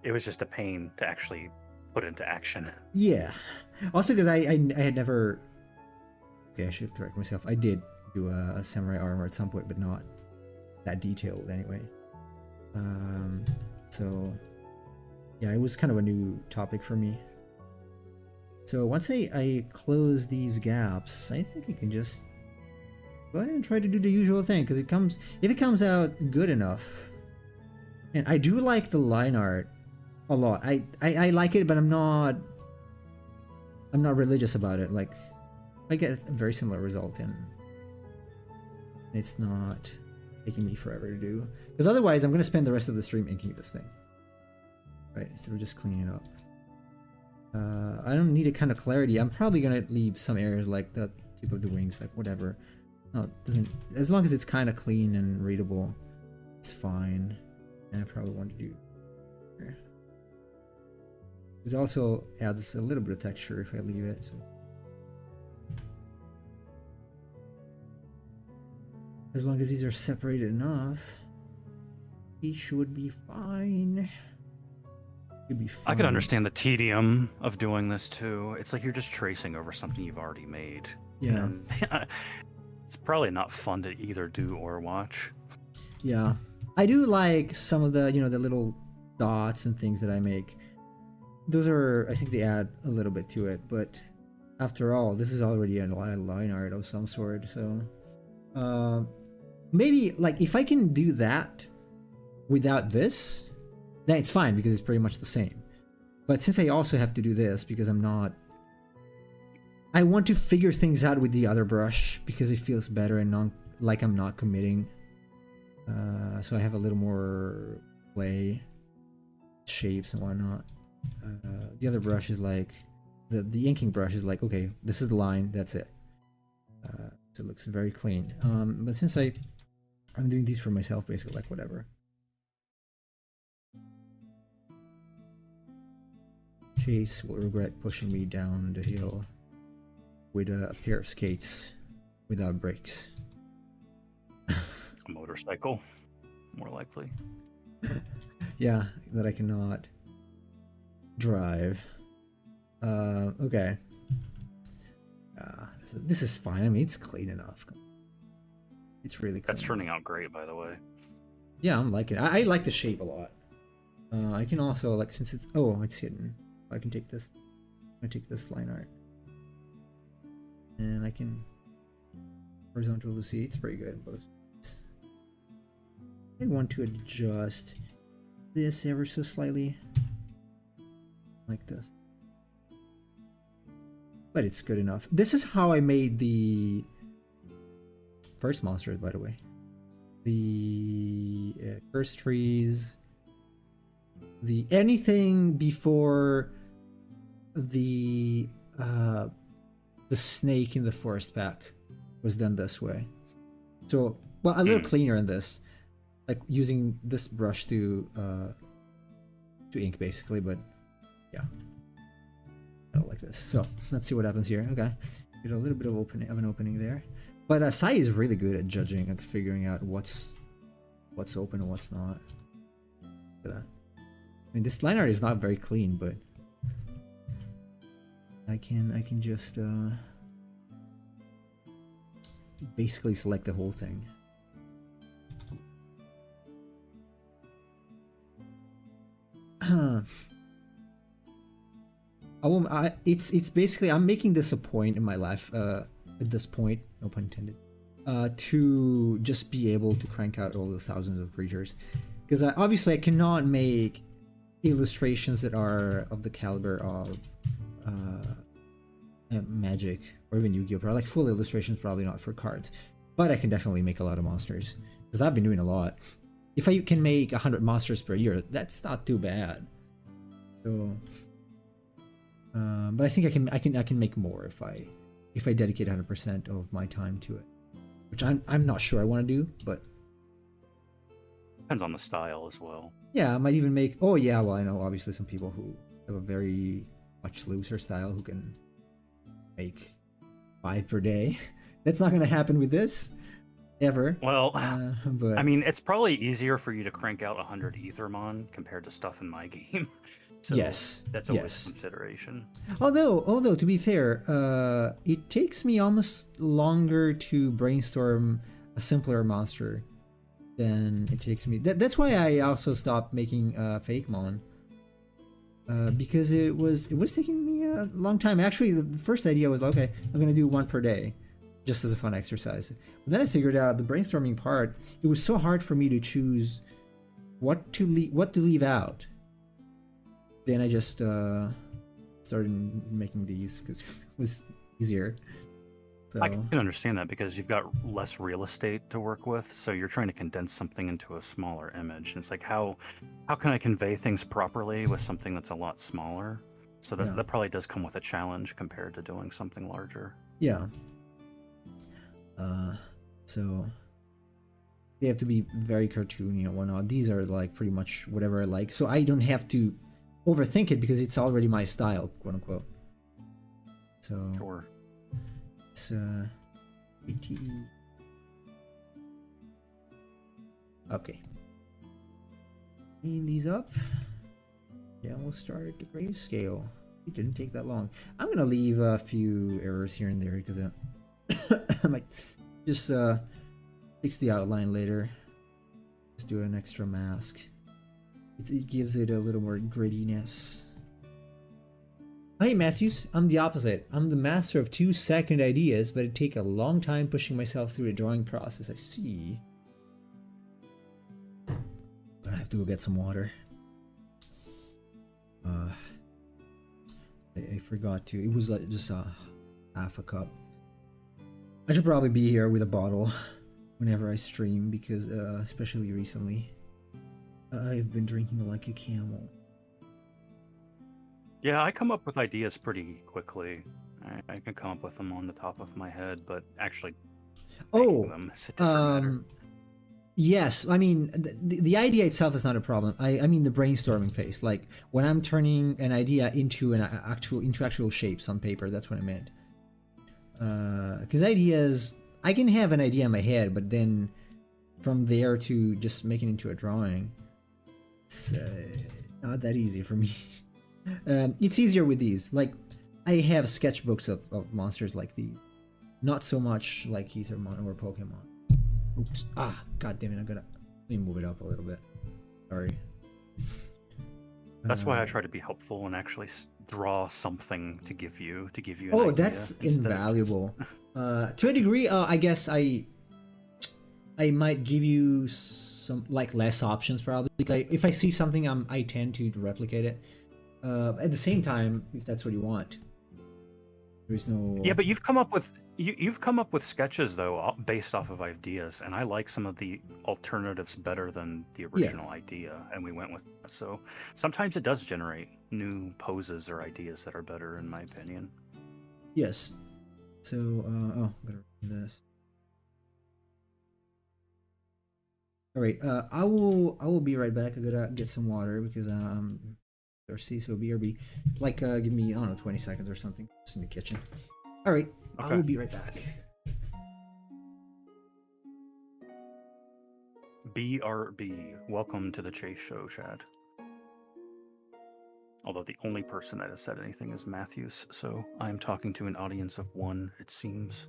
It was just a pain to actually put into action. Yeah. Also, because I had never. Okay, I should correct myself. I did do a samurai armor at some point, but not that detailed anyway. So yeah, it was kind of a new topic for me. So once I close these gaps, I think I can just go ahead and try to do the usual thing, because if it comes out good enough. And I do like the line art a lot. I like it, but I'm not religious about it. Like, I get a very similar result, and it's not taking me forever to do, because otherwise I'm going to spend the rest of the stream inking this thing, right, instead of just cleaning it up. I don't need a kind of clarity. I'm probably going to leave some areas like the tip of the wings, like whatever. No, it doesn't, as long as it's kind of clean and readable, it's fine. And I probably want to do here. This also adds a little bit of texture if I leave it, so as long as these are separated enough, it should be fine. Should be fine. I could understand the tedium of doing this too. It's like you're just tracing over something you've already made. Yeah. It's probably not fun to either do or watch. Yeah. I do like some of the, the little dots and things that I make. Those are, I think they add a little bit to it, but after all, this is already a line art of some sort, so maybe, like, if I can do that without this, then it's fine, because it's pretty much the same. But since I also have to do this, because I want to figure things out with the other brush, because it feels better and like I'm not committing. So I have a little more play, shapes and whatnot. The other brush is like, the inking brush is like, okay, this is the line, that's it. So it looks very clean. But since I'm doing these for myself, basically, like, whatever. Chase will regret pushing me down the hill with a pair of skates without brakes. A motorcycle, more likely. Yeah, that I cannot drive. Okay. This is fine. I mean, it's clean enough. It's really clean. That's turning out great, by the way. Yeah, I'm liking it. I like the shape a lot. I can also, like, since it's hidden, I can take this. I take this line art, and I can horizontal see. It's pretty good. I want to adjust this ever so slightly, like this. But it's good enough. This is how I made the first monsters, by the way. The cursed trees. The anything before the snake in the forest pack was done this way. So, well, a little cleaner in this, like using this brush to ink basically, but yeah. I don't like this. So let's see what happens here. Okay, get a little bit of an opening there, but Sai is really good at judging and figuring out what's open and what's not. Look at that. I mean, this line art is not very clean, but I can just basically select the whole thing. It's basically I'm making this a point in my life. At this point, no pun intended. To just be able to crank out all the thousands of creatures, because obviously I cannot make illustrations that are of the caliber of Magic or even Yu-Gi-Oh! Like full illustrations, probably not for cards, but I can definitely make a lot of monsters because I've been doing a lot. If I can make 100 monsters per year, that's not too bad. So, but I think I can make more if I dedicate 100% of my time to it, which I'm not sure I want to do, but depends on the style as well. yeah, I might even make. Oh yeah, well I know obviously some people who have a very much looser style who can make 5 per day. That's not gonna happen with this ever. Well, but I mean, it's probably easier for you to crank out 100 Ethermon compared to stuff in my game. So yes, that's always a consideration. Although to be fair, it takes me almost longer to brainstorm a simpler monster than it takes me. That's why I also stopped making fake mon. Because it was taking me a long time. Actually, the first idea was okay, I'm gonna do 1 per day, just as a fun exercise. But then I figured out the brainstorming part. It was so hard for me to choose what to leave out. Then I just started making these because it was easier. So, I can understand that because you've got less real estate to work with, so you're trying to condense something into a smaller image. And it's like, how can I convey things properly with something that's a lot smaller? So that probably does come with a challenge compared to doing something larger. Yeah. So they have to be very cartoony and whatnot. These are like pretty much whatever I like, so I don't have to overthink it because it's already my style, quote unquote. So sure. It's ATE. Okay. Clean these up. Yeah, we'll start at the grayscale. It didn't take that long. I'm gonna leave a few errors here and there because I might just fix the outline later. Just do an extra mask. It gives it a little more grittiness. Hey Matthews, I'm the opposite. I'm the master of 2-second ideas, but it take a long time pushing myself through the drawing process. I see. Gonna have to go get some water. I forgot to. It was like just a half a cup. I should probably be here with a bottle whenever I stream because, especially recently, I've been drinking like a camel. Yeah, I come up with ideas pretty quickly. I can come up with them on the top of my head, but actually making them is a different matter. Yes, I mean the idea itself is not a problem. I mean the brainstorming phase, like when I'm turning an idea into actual shapes on paper. That's what I meant. Because ideas, I can have an idea in my head, but then from there to just making it into a drawing, it's not that easy for me. It's easier with these. Like I have sketchbooks of monsters like these, not so much like Ethermon or Pokemon. Oops. God damn it, let me move it up a little bit. Sorry. That's why I try to be helpful and actually draw something to give you an oh, idea that's invaluable. To a degree, I guess I might give you some like less options probably. Like if I see something, I tend to replicate it. At the same time, if that's what you want, there's no. Yeah, but you've come up with sketches though based off of ideas, and I like some of the alternatives better than the original idea, and we went with that. So sometimes it does generate new poses or ideas that are better, in my opinion. Yes. So I'm gonna read this. All right. I will be right back. I gotta get some water because I'm thirsty. So BRB, like give me I don't know 20 seconds or something. Just in the kitchen. All right. Okay. I will be right back. BRB, welcome to the Chase Show, Chad. Although the only person that has said anything is Matthews, so I am talking to an audience of one, it seems.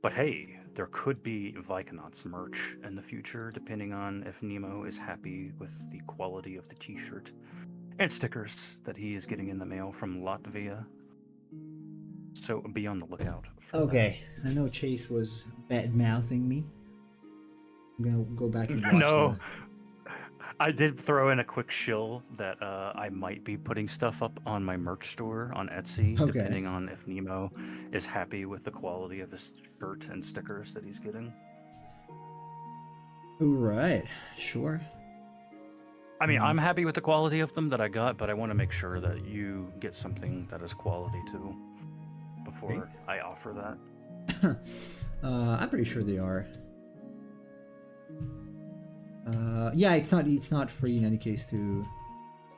But hey, there could be Vyconauts merch in the future, depending on if Nemo is happy with the quality of the t-shirt and stickers that he is getting in the mail from Latvia. So be on the lookout for Okay, I know Chase was bad mouthing me. I'm gonna go back and that. watch No, I did throw in a quick shill that I might be putting stuff up on my merch store on Etsy, Okay. depending on if Nemo is happy with the quality of the shirt and stickers that he's getting. All right, sure. I mean, I'm happy with the quality of them that I got, but I want to make sure that you get something that is quality too before I offer that. I'm pretty sure they are. Yeah, it's not free in any case to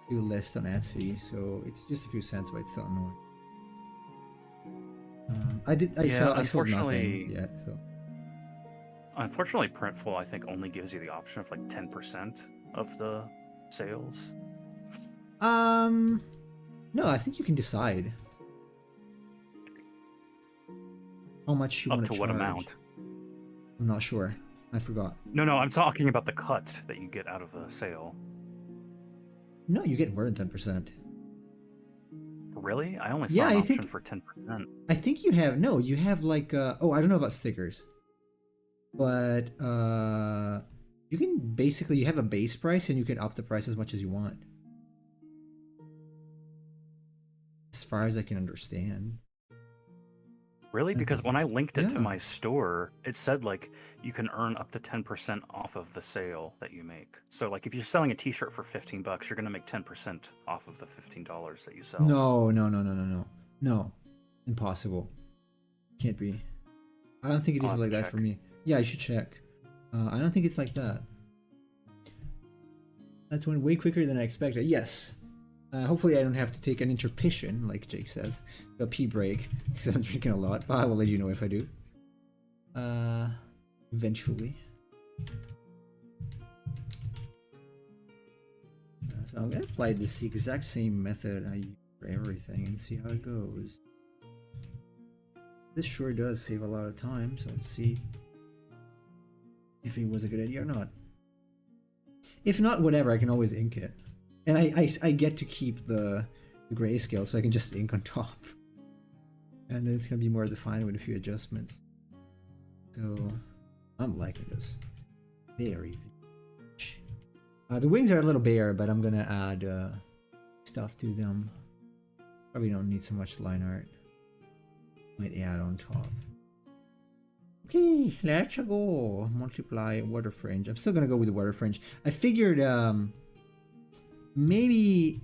list on Etsy, so it's just a few cents, but it's still annoying. I sold nothing yet, so. Unfortunately, Printful I think only gives you the option of like 10% of the sales. No, I think you can decide how much you want to charge. Up to what amount? I'm not sure. I forgot. No, I'm talking about the cut that you get out of the sale. No, you get more than 10%. Really? I only saw an option for 10%. I think you have you have like oh, I don't know about stickers. But you can basically you have a base price and you can up the price as much as you want. As far as I can understand. Really? Because when I linked it to my store, it said like you can earn up to 10% off of the sale that you make. So like if you're selling a t-shirt for $15, you're going to make 10% off of the $15 that you sell. No. Impossible. Can't be. I don't think it is like that for me. Yeah, you should check. I don't think it's like that. That's went way quicker than I expected. Yes. Hopefully I don't have to take an intermission, like Jake says. A pee break, because I'm drinking a lot. I will let you know if I do. Eventually. So I'm going to apply this exact same method I use for everything and see how it goes. This sure does save a lot of time, so let's see if it was a good idea or not. If not, whatever, I can always ink it. And I get to keep the grayscale, so I can just ink on top. And then it's going to be more defined with a few adjustments. So, I'm liking this. Very much. The wings are a little bare, but I'm going to add stuff to them. Probably don't need so much line art. Might add on top. Okay, let's go. Multiply water fringe. I'm still gonna go with the water fringe. I figured maybe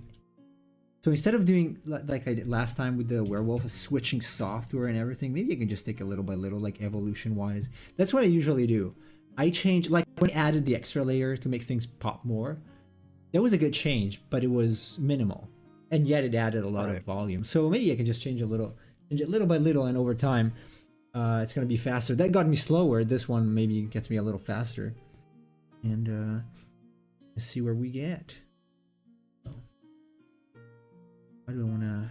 so instead of doing like I did last time with the werewolf, switching software and everything, maybe I can just take it little by little, like evolution wise. That's what I usually do. I change, like when I added the extra layer to make things pop more. That was a good change, but it was minimal, and yet it added a lot of volume. So maybe I can just change it little by little, and over time it's gonna be faster. That got me slower. This one maybe gets me a little faster, and let's see where we get. So, how do I wanna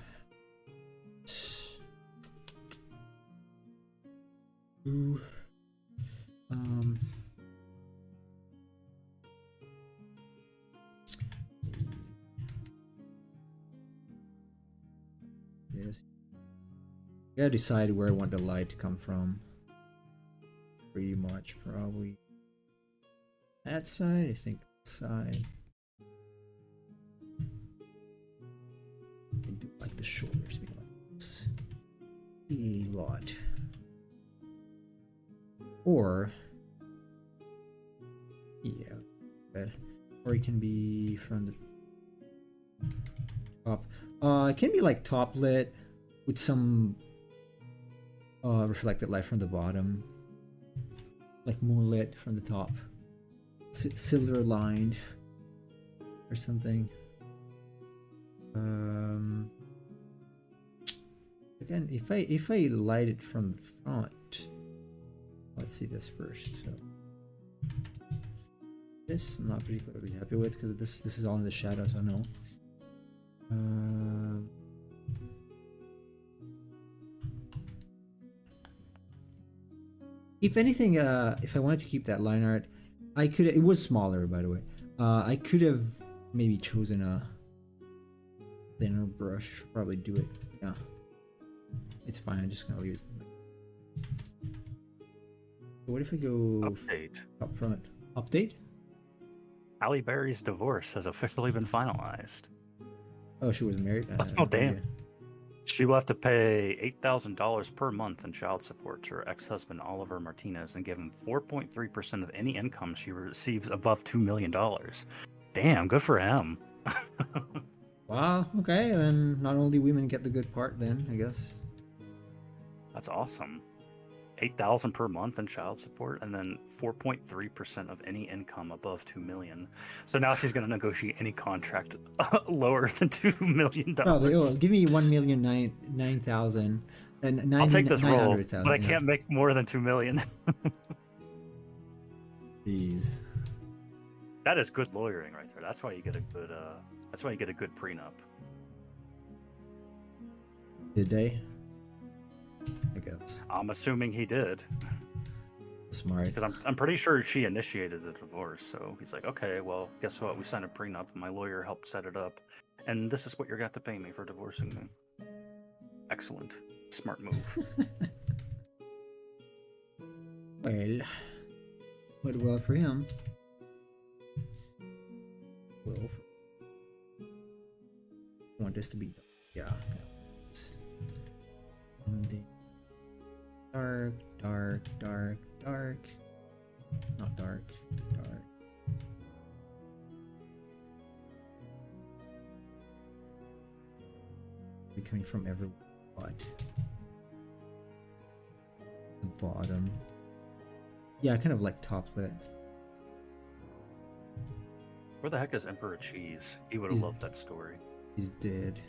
do yes. Gotta decide where I want the light to come from. Pretty much, probably that side. I think that side. I do like the shoulders be like this. A lot. Or yeah, good. Or it can be from the top. It can be like top lit with some reflected light from the bottom, like moonlit from the top, silver lined or something. Again, if I light it from the front, let's see this first. So this I'm not particularly happy with because this is all in the shadows. I know. If anything, if I wanted to keep that line art, I could. It was smaller, by the way. I could have maybe chosen a thinner brush. Probably do it. Yeah, it's fine. I'm just gonna leave it. What if I go Update. up front? Update? Halle Berry's divorce has officially been finalized. Oh, she was married. That's no damn. She will have to pay $8,000 per month in child support to her ex-husband Oliver Martinez and give him 4.3% of any income she receives above $2 million. Damn, good for him. Wow. Okay, then not only women get the good part, then I guess. That's awesome. $8,000 per month in child support, and then 4.3% of any income above $2 million. So now she's going to negotiate any contract lower than $2 million. No, give me 1,009,000 and I'll take this role, but I yeah. can't make more than $2 million. Jeez. That is good lawyering right there. That's why you get a good. That's why you get a good prenup. Did they? I guess. I'm assuming he did. Smart. Because I'm pretty sure she initiated the divorce. So he's like, okay, well, guess what? We signed a prenup. My lawyer helped set it up, and this is what you're going to have to pay me for divorcing me. Excellent, smart move. Well, for him. Well, I want this to be done. Yeah. Dark, dark, dark, dark. Not dark, dark. Be coming from everywhere but the bottom. Yeah, I kind of like top lit. Where the heck is Emperor Cheese? He would have loved that story. He's dead.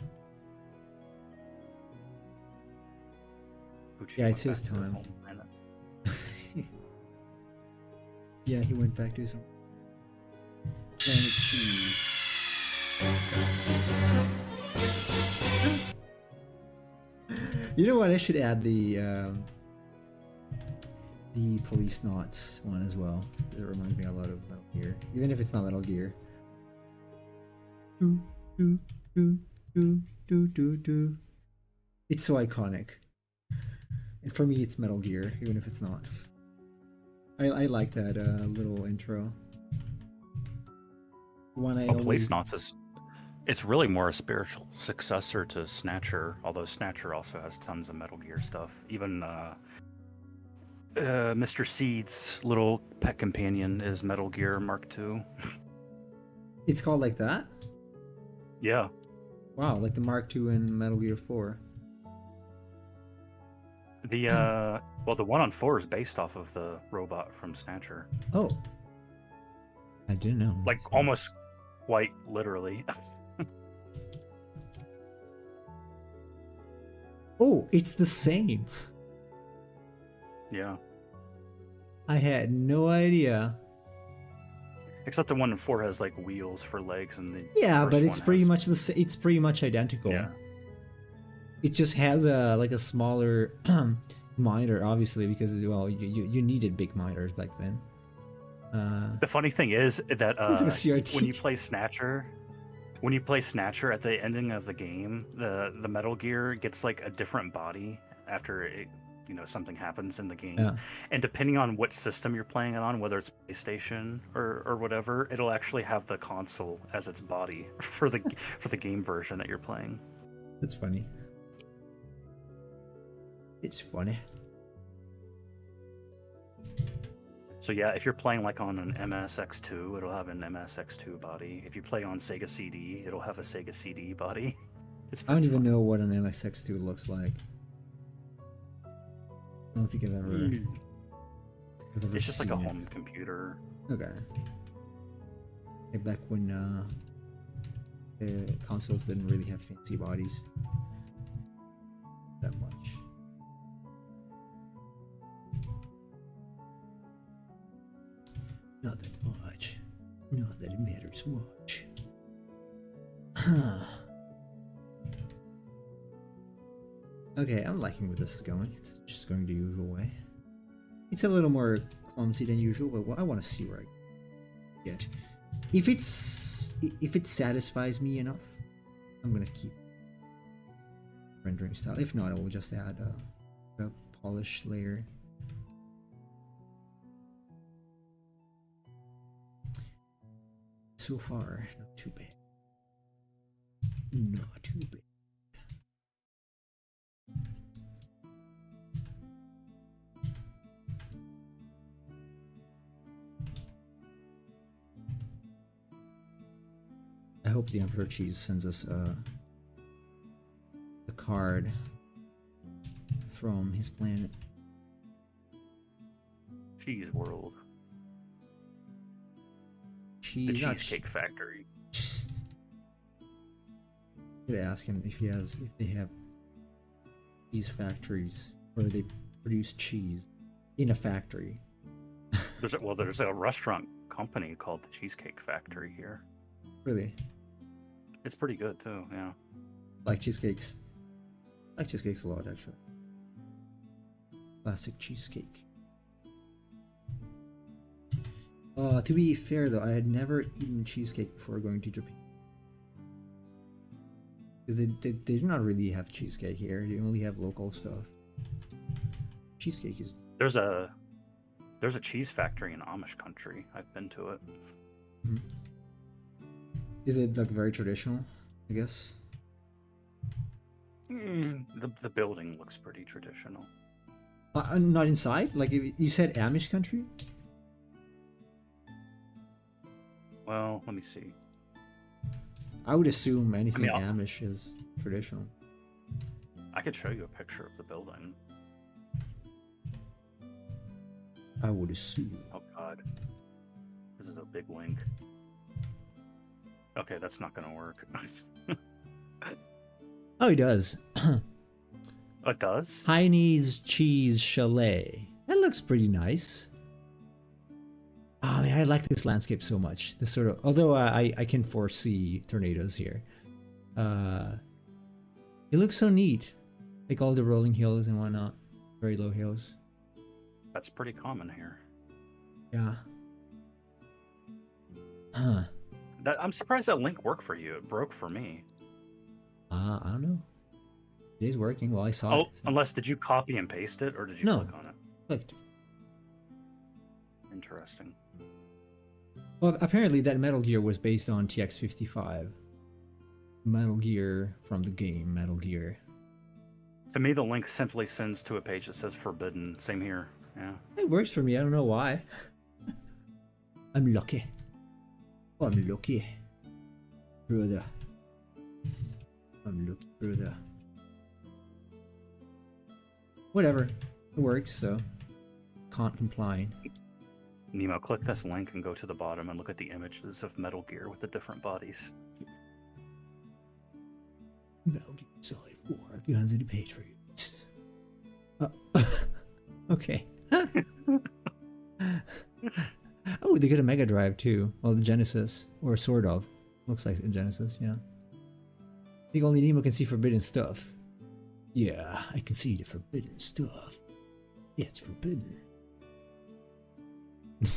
Pucci Yeah, it's went his back to time. home planet. Yeah, he went back to his own planet cheese. You know what? I should add the police knots one as well. It reminds me a lot of Metal Gear, even if it's not Metal Gear. Do do do do do do do. It's so iconic. And for me, it's Metal Gear, even if it's not. I like that little intro. One I always... Police Knots is... It's really more a spiritual successor to Snatcher, although Snatcher also has tons of Metal Gear stuff. Even Mr. Seed's little pet companion is Metal Gear Mark II. It's called like that? Yeah. Wow, like the Mark II in Metal Gear 4. The well, the one on 4 is based off of the robot from Snatcher. Oh, I didn't know. Like almost quite literally. Oh, it's the same. Yeah. I had no idea. Except the one in 4 has like wheels for legs, and the Yeah, first but it's one pretty has... much it's pretty much identical. Yeah. It just has a like a smaller monitor, obviously, because well, you needed big monitors back then. The funny thing is that It's like a CRT. when you play Snatcher at the ending of the game, the Metal Gear gets like a different body after it, something happens in the game. Yeah. And depending on what system you're playing it on, whether it's PlayStation or whatever, it'll actually have the console as its body for the game version that you're playing. That's funny. It's funny. So yeah, if you're playing like on an MSX2, it'll have an MSX2 body. If you play on Sega CD, it'll have a Sega CD body. I don't even know what an MSX2 looks like. I don't think I've ever It's just like a seen it. home computer. Okay. Hey, back when the consoles didn't really have fancy bodies that much. Not that much. Not that it matters much. Okay, I'm liking where this is going. It's just going the usual way. It's a little more clumsy than usual, but I want to see where I get. If it satisfies me enough, I'm gonna keep rendering style. If not, I will just add a polish layer. So far, not too bad. Not too bad. I hope the Emperor Cheese sends us a card from his planet. Cheese World. The Cheese, Cheesecake Factory. Could ask him if they have cheese factories where they produce cheese in a factory. There's a restaurant company called the Cheesecake Factory here. Really? It's pretty good too, yeah. Like cheesecakes. I like cheesecakes a lot, actually. Classic cheesecake. To be fair though, I had never eaten cheesecake before going to Japan. Because they do not really have cheesecake here. They only have local stuff. Cheesecake is... There's a cheese factory in Amish country. I've been to it. Mm-hmm. Is it like very traditional, I guess? The building looks pretty traditional. Not inside? Like you said Amish country? Well, let me see. I would assume anything Amish is traditional. I could show you a picture of the building. I would assume. Oh god. This is a big link. Okay, that's not gonna work. Oh, it does. It does? Heine's Cheese Chalet. That looks pretty nice. Oh man, I like this landscape so much. This sort of, although I can foresee tornadoes here. It looks so neat. Like all the rolling hills and whatnot. Very low hills. That's pretty common here. Yeah. Huh. I'm surprised that link worked for you. It broke for me. I don't know. It is working. Well, I saw it. So. Unless did you copy and paste it, or did you click on it? Clicked. Interesting. Well, apparently that Metal Gear was based on TX55. Metal Gear from the game Metal Gear. To me, the link simply sends to a page that says forbidden. Same here. Yeah. It works for me. I don't know why. I'm lucky. Oh, I'm lucky. Brother. I'm lucky, brother. Whatever. It works, so can't complain. Nemo, click this link and go to the bottom and look at the images of Metal Gear with the different bodies. Metal Gear Solid 4. Guns on the page for you. Okay. Oh, they got a Mega Drive too. Well, the Genesis, or sort of. Looks like a Genesis, yeah. I think only Nemo can see forbidden stuff. Yeah, I can see the forbidden stuff. Yeah, it's forbidden.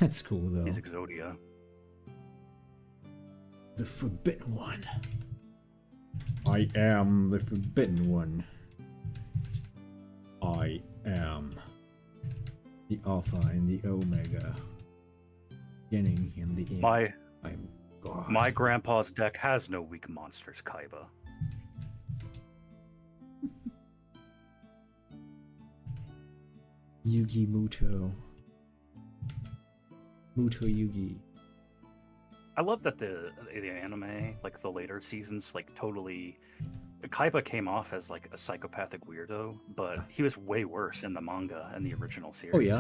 That's cool though. He's Exodia. The forbidden one. I am the forbidden one. I am the Alpha and the Omega. Beginning and the end. I'm God. My grandpa's deck has no weak monsters, Kaiba. Yugi Muto. Muto Yugi. I love that the anime, like the later seasons, like totally... Kaiba came off as like a psychopathic weirdo, but he was way worse in the manga and the original series. Oh yeah?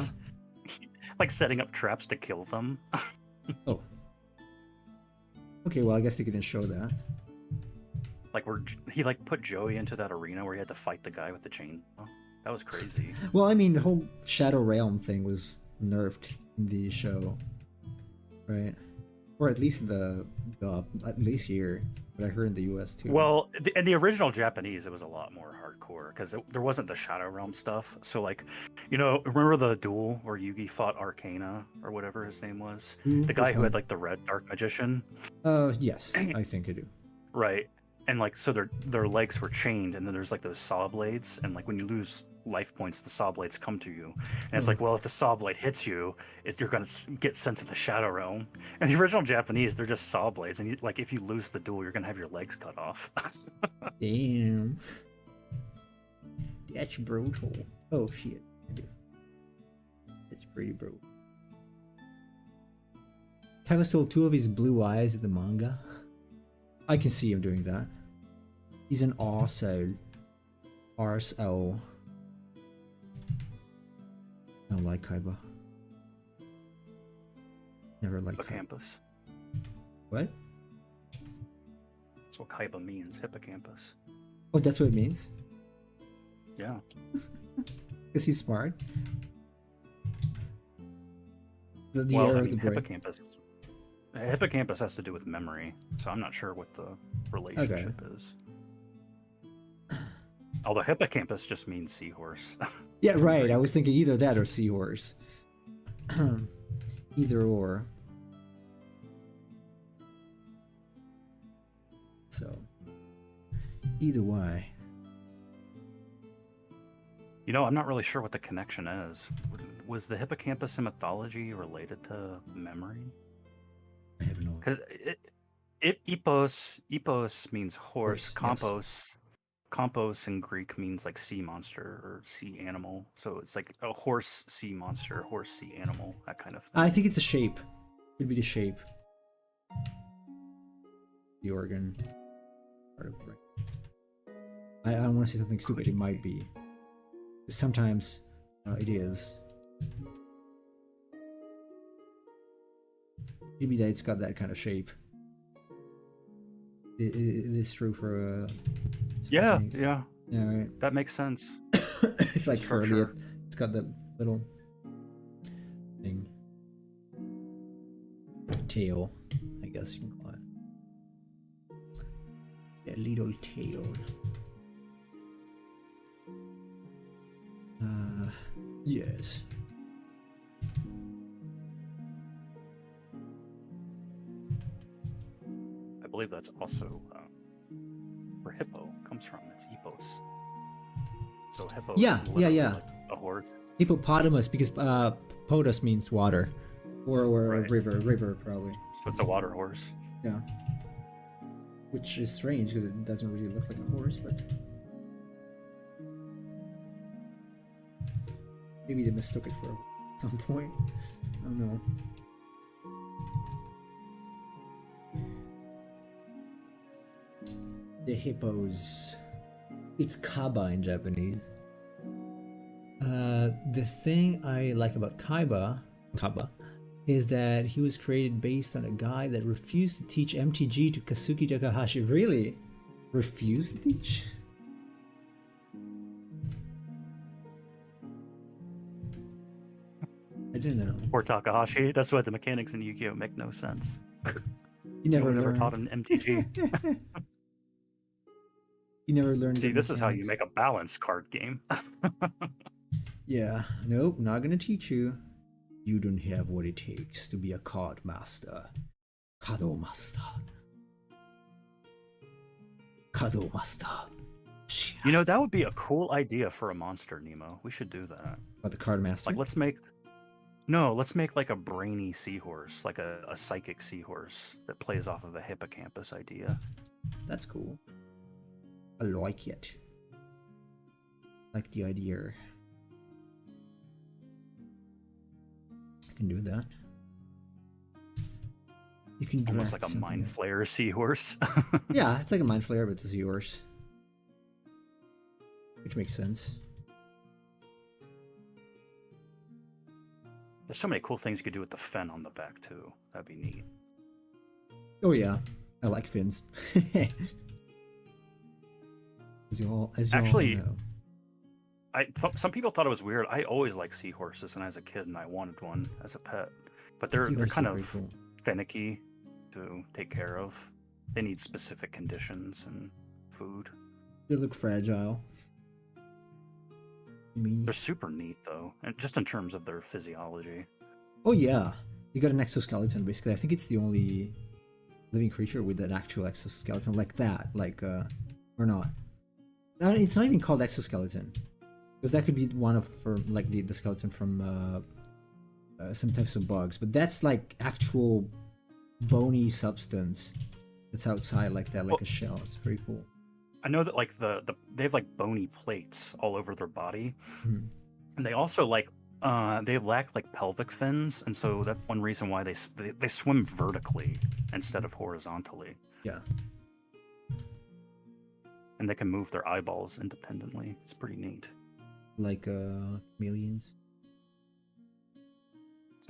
Like setting up traps to kill them. Oh. Okay, well I guess they couldn't show that. Like he like put Joey into that arena where he had to fight the guy with the chainsaw. That was crazy. Well, I mean, the whole Shadow Realm thing was nerfed in the show, right? Or at least in the at least here. but I heard in the U.S. too. Well, in the original Japanese, it was a lot more hardcore because there wasn't the Shadow Realm stuff. So, like, remember the duel where Yugi fought Arcana or whatever his name was? Ooh, The guy which who had one? like the red dark magician, Yes, I think I do. right? And like, so their legs were chained, and then there's like those saw blades, and like when you lose life points, the saw blades come to you, and it's like, well, if the saw blade hits you, you're gonna get sent to the Shadow Realm. And the original Japanese, they're just saw blades, and like if you lose the duel, you're gonna have your legs cut off. Damn. That's brutal. Oh shit. I do. It's pretty brutal. Kevin stole 2 of his blue eyes in the manga. I can see him doing that. He's an arsehole. Arsehole. I don't like Kaiba. Never liked Kaiba. Hippocampus. What? That's what Kaiba means, hippocampus. Oh, that's what it means? Yeah. Is he smart? The Well, era I of mean, the brain. hippocampus has to do with memory, so I'm not sure what the relationship is. Although hippocampus just means seahorse. Yeah, right. I was thinking either that or seahorse. Either or. So, either way. I'm not really sure what the connection is. Was the hippocampus in mythology related to memory? I have no idea. Because epos means horse. Yes. Campos in Greek means like sea monster or sea animal. So it's like a horse sea monster, horse sea animal, that kind of thing. I think it's a shape. It'd be the shape. The organ. Part of the brain. I don't want to say something stupid. It might be. Sometimes it is. Maybe that it's got that kind of shape. It is true for Yeah, things. yeah. Yeah, right. That makes sense. It's like curly. Structure. It's got that little thing. Tail, I guess you can call it. That little tail. Yes. I believe that's also where hippo comes from. It's epos. So hippo. Yeah, is literally yeah. like a horse. Hippopotamus, because potos means water, or Right. a river probably. So it's a water horse. Yeah. Which is strange because it doesn't really look like a horse, but maybe they mistook it for some point. I don't know. The hippos. It's Kaba in Japanese. The thing I like about Kaba is that he was created based on a guy that refused to teach MTG to Kazuki Takahashi. Really? Refused to teach? I didn't know. Or Takahashi. That's why the mechanics in Yu-Gi-Oh make no sense. You never never learned. taught him MTG. You never learned. See, the this is how you mechanics. make a balanced card game. Yeah. Nope. Not gonna teach you. You don't have what it takes to be a card master. Kado master. Kado master. That would be a cool idea for a monster, Nemo. We should do that. What, the card master? Like, let's make like a brainy seahorse, like a psychic seahorse that plays off of the hippocampus idea. That's cool. I like it. Like the idea. I can do that. You can Almost draft like a something mind up. flayer seahorse. Yeah, it's like a mind flayer, but it's yours. Which makes sense. There's so many cool things you could do with the fin on the back too. That'd be neat. Oh yeah, I like fins. As you all Actually, know. Some people thought it was weird. I always liked seahorses when I was a kid, and I wanted one as a pet. But they're Seahorses kind are of pretty cool. finicky to take care of. They need specific conditions and food. They look fragile. Me. They're super neat though, and just in terms of their physiology. Oh yeah, you got an exoskeleton basically. I think it's the only living creature with an actual exoskeleton like that, or not. It's not even called exoskeleton, because that could be one of like the skeleton from some types of bugs, but that's like actual bony substance that's outside like that, like a shell. It's pretty cool. I know that like they have like bony plates all over their body, Mhm. and they also like they lack like pelvic fins, and so that's one reason why they swim vertically instead of horizontally. Yeah. And they can move their eyeballs independently. It's pretty neat. Like chameleons.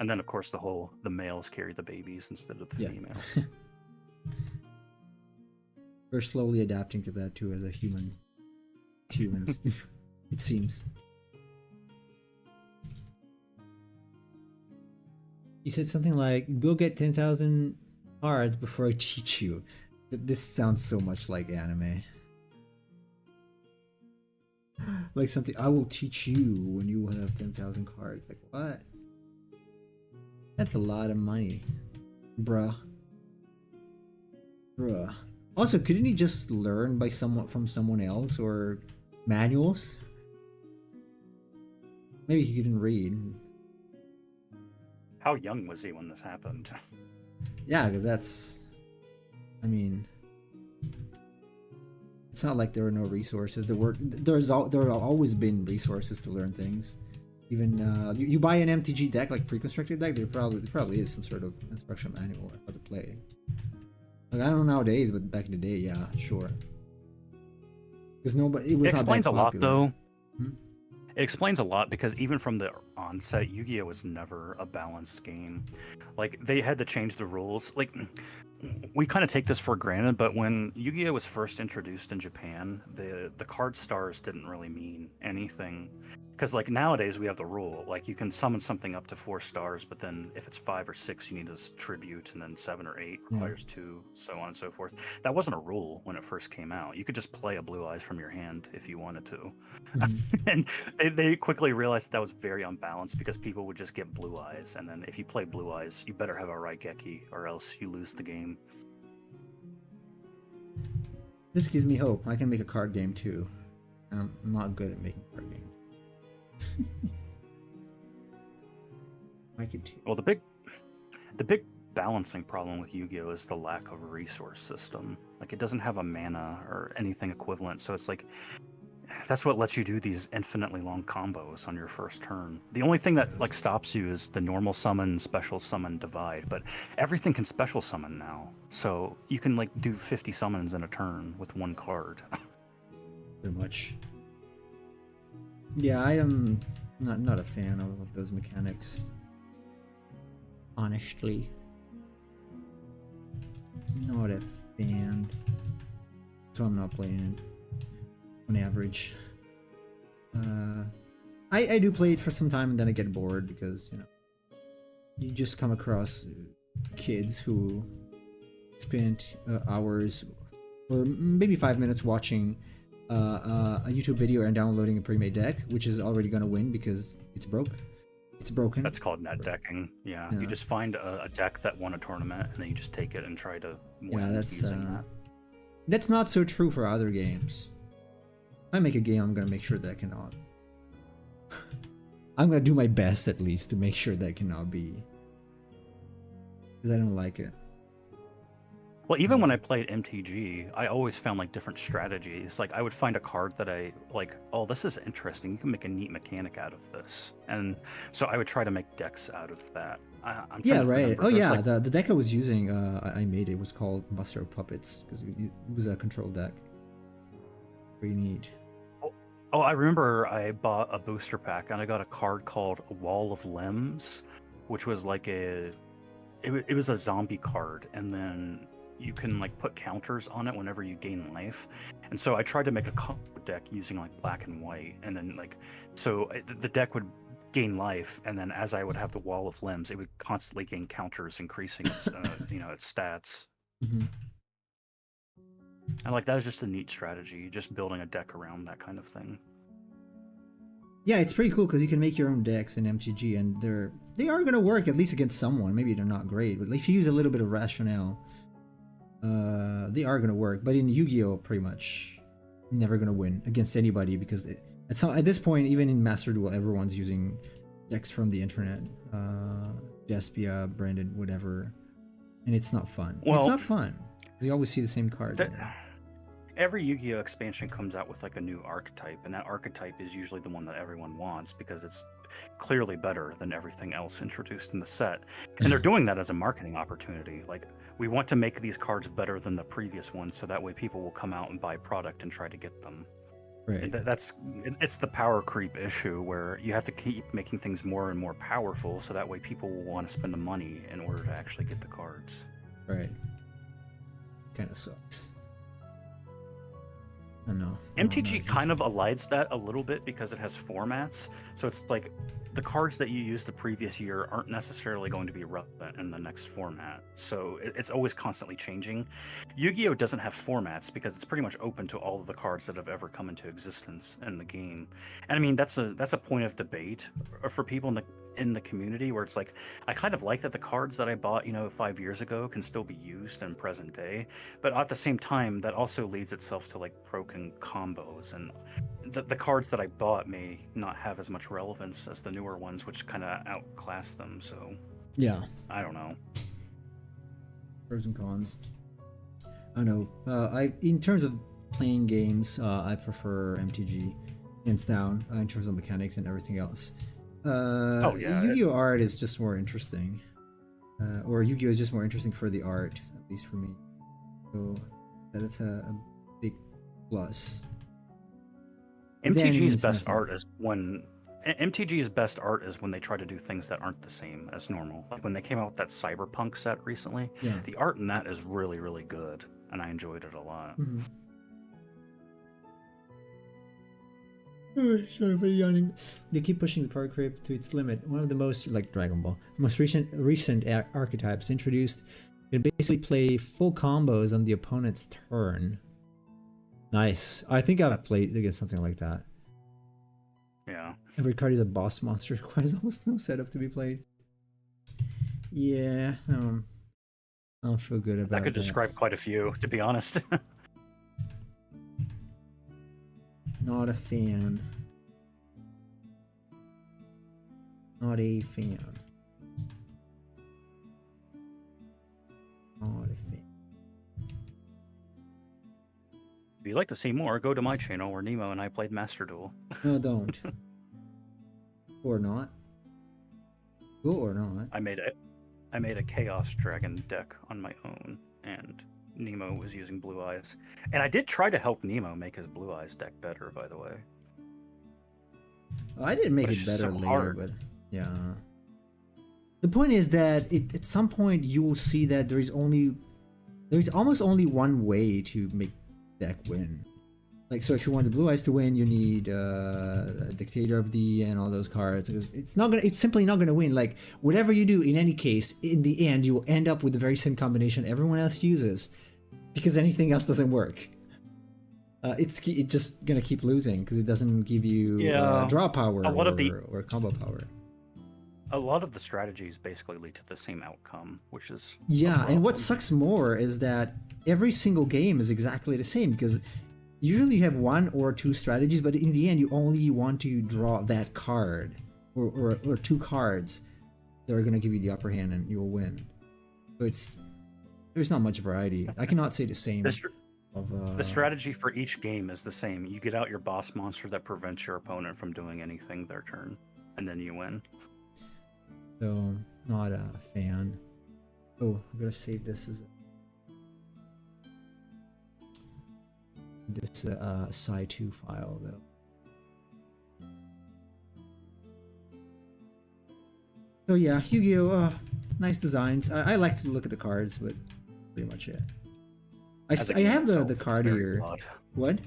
And then of course the males carry the babies instead of the females. We're slowly adapting to that too as a humans. It seems. He said something like, "Go get 10,000 cards before I teach you." This sounds so much like anime. Like something, "I will teach you when you have 10,000 cards." Like, what? That's a lot of money. Bruh. Also, couldn't he just learn from someone else or manuals? Maybe he couldn't read. How young was he when this happened? Yeah, because I mean, it's not like there were no resources. There always been resources to learn things. Even you buy an MTG deck, like pre-constructed deck, there probably is some sort of instruction manual on how to play. Like, I don't know nowadays, but back in the day, yeah, sure. Because it explains a lot though. Hmm? It explains a lot because even from the onset, Yu-Gi-Oh was never a balanced game. Like, they had to change the rules. Like, we kind of take this for granted, but when Yu-Gi-Oh was first introduced in Japan, the card stars didn't really mean anything. Because like nowadays we have the rule, like you can summon something up to 4 stars, but then if it's 5 or 6, you need to tribute, and then 7 or 8 requires 2, so on and so forth. That wasn't a rule when it first came out. You could just play a Blue Eyes from your hand if you wanted to. And they quickly realized that was very unbalanced because people would just get Blue Eyes, and then if you play Blue Eyes, you better have a Raigeki or else you lose the game. This gives me hope. I can make a card game too. I'm not good at making card games. I could too. Well, the big balancing problem with Yu-Gi-Oh is the lack of a resource system. Like, it doesn't have a mana or anything equivalent, so it's like that's what lets you do these infinitely long combos on your first turn. The only thing that like stops you is the normal summon, special summon, divide, but everything can special summon now. So you can like do 50 summons in a turn with 1 card. Pretty much. Yeah, I am not a fan of those mechanics. Honestly. Not a fan. So I'm not playing it on average. I do play it for some time and then I get bored because, you know, you just come across kids who spent hours or maybe 5 minutes watching a YouTube video and downloading a pre-made deck, which is already gonna win because it's broken. That's called net decking. Yeah. You just find a deck that won a tournament and then you just take it and try to win using that. That's not so true for other games. If I make a game, I'm gonna make sure that cannot. I'm gonna do my best at least to make sure that cannot be, because I don't like it. Well, even when I played MTG, I always found like different strategies. Like I would find a card that I like, oh, this is interesting. You can make a neat mechanic out of this. And so I would try to make decks out of that. Yeah, right. Oh yeah, like, the deck I was using, I made it was called Master of Puppets because it was a control deck. Pretty neat. Oh, I remember I bought a booster pack and I got a card called Wall of Limbs, which was like it was a zombie card, and then you can like put counters on it whenever you gain life. And so I tried to make a combo deck using like black and white, and then like so the deck would gain life, and then as I would have the Wall of Limbs, it would constantly gain counters, increasing its its stats. Mm-hmm. And like that is just a neat strategy, just building a deck around that kind of thing. Yeah, it's pretty cool because you can make your own decks in MTG, and they are gonna work at least against someone. Maybe they're not great, but if you use a little bit of rationale, they are gonna work. But in Yu-Gi-Oh, pretty much never gonna win against anybody because at this point, even in Master Duel, everyone's using decks from the internet, Despia, Brandon, whatever, and it's not fun. Well, it's not fun because you always see the same cards. Every Yu-Gi-Oh expansion comes out with like a new archetype, and that archetype is usually the one that everyone wants because it's clearly better than everything else introduced in the set. And they're doing that as a marketing opportunity. Like, we want to make these cards better than the previous ones so that way people will come out and buy product and try to get them. Right. It's the power creep issue where you have to keep making things more and more powerful so that way people will want to spend the money in order to actually get the cards. Right. Kind of sucks. I know. MTG kind of elides that a little bit because it has formats. So it's like the cards that you used the previous year aren't necessarily going to be relevant in the next format. So it's always constantly changing. Yu-Gi-Oh doesn't have formats because it's pretty much open to all of the cards that have ever come into existence in the game. And I mean, that's a point of debate for people in the community where it's like, I kind of like that the cards that I bought, 5 years ago can still be used in present day. But at the same time, that also leads itself to like broken combos, and the cards that I bought may not have as much relevance as the newer ones, which kind of outclass them. So yeah, I don't know. Pros and cons. I know. In terms of playing games, I prefer MTG, hands down, in terms of mechanics and everything else. Oh yeah, Yu-Gi-Oh art is just more interesting, or Yu-Gi-Oh is just more interesting for the art, at least for me. So that's a big plus. MTG's best art is when they try to do things that aren't the same as normal. Like when they came out with that Cyberpunk set recently, yeah. The art in that is really, really good, and I enjoyed it a lot. Mm-hmm. Oh, sorry for yawning. They keep pushing the power creep to its limit. One of the most, like Dragon Ball, most recent archetypes introduced can basically play full combos on the opponent's turn. Nice. I think I've played against something like that. Yeah. Every card is a boss monster. Requires almost no setup to be played. Yeah. I don't feel good about that. That could describe quite a few, to be honest. Not a fan. Not a fan. Not a fan. If you'd like to see more, go to my channel where Nemo and I played Master Duel. No, don't. Or not. Go or not. I made a Chaos Dragon deck on my own, and Nemo was using Blue Eyes. And I did try to help Nemo make his Blue Eyes deck better, by the way. Oh, I didn't make it better later, but yeah. The point is that at some point you will see that there's almost only one way to make deck win. Like, so if you want the Blue Eyes to win, you need Dictator of the and all those cards. It's simply not gonna win. Like, whatever you do, in any case, in the end, you will end up with the very same combination everyone else uses, because anything else doesn't work. It's just gonna keep losing because it doesn't give you draw power or combo power. A lot of the strategies basically lead to the same outcome, which is and what sucks more is that every single game is exactly the same, because usually you have one or two strategies, but in the end you only want to draw that card or two cards that are going to give you the upper hand and you'll win. So there's not much variety. I cannot say the same. The strategy for each game is the same. You get out your boss monster that prevents your opponent from doing anything their turn, and then you win. So, not a fan. Oh, I'm going to save this as this Psi2 file though. So yeah, Yu-Gi-Oh! Nice designs. I like to look at the cards, but pretty much it. I have the card here. Flawed. What?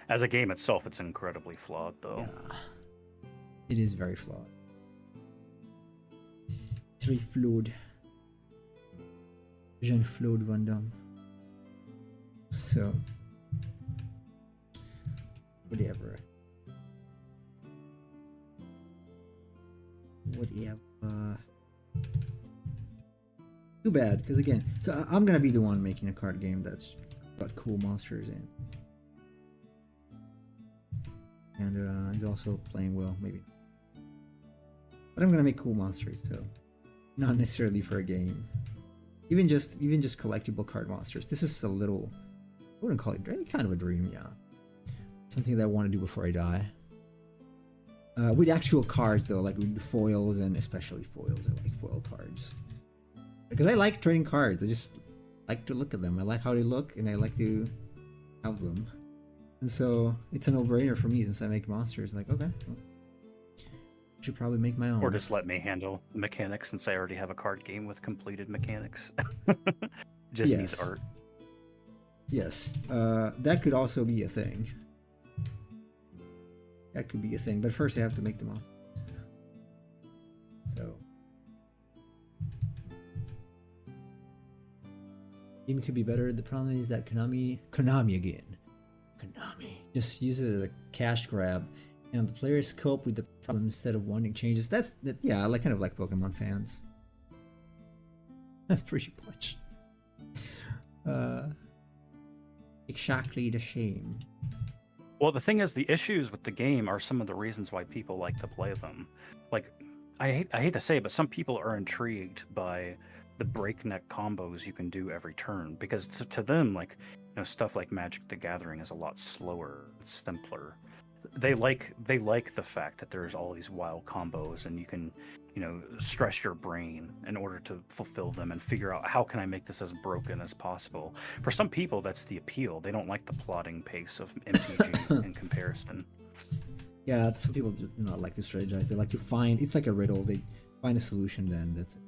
As a game itself, it's incredibly flawed, though. Yeah. It is very flawed. It's very flawed. Jean-Claude Van Damme. So, whatever. Too bad, because again, so I'm gonna be the one making a card game that's got cool monsters in. And he's also playing well, maybe. But I'm gonna make cool monsters, so not necessarily for a game. Even just collectible card monsters. This is a little, I wouldn't call it kind of a dream, yeah. Something that I want to do before I die. With actual cards though, like with foils, and especially foils. I like foil cards. Because I like trading cards. I just like to look at them. I like how they look, and I like to have them. And so it's a no-brainer for me since I make monsters. Like, okay, well, I should probably make my own. Or just let me handle the mechanics since I already have a card game with completed mechanics. Just needs art. Yes, that could also be a thing. That could be a thing, but first I have to make the monsters. So. Game could be better. The problem is that Konami just uses it as a cash grab, and the players cope with the problem instead of wanting changes. Yeah, I kind of like Pokemon fans. Pretty much. Exactly the same. Well, the thing is, the issues with the game are some of the reasons why people like to play them. Like, I hate to say it, but some people are intrigued by the breakneck combos you can do every turn, because to them, like, stuff like Magic the Gathering is a lot slower, simpler. They like the fact that there's all these wild combos, and you can, stress your brain in order to fulfill them and figure out how can I make this as broken as possible. For some people, that's the appeal. They don't like the plodding pace of MTG in comparison. Yeah, some people do not like to strategize. They like to find, it's like a riddle. They find a solution, then that's it.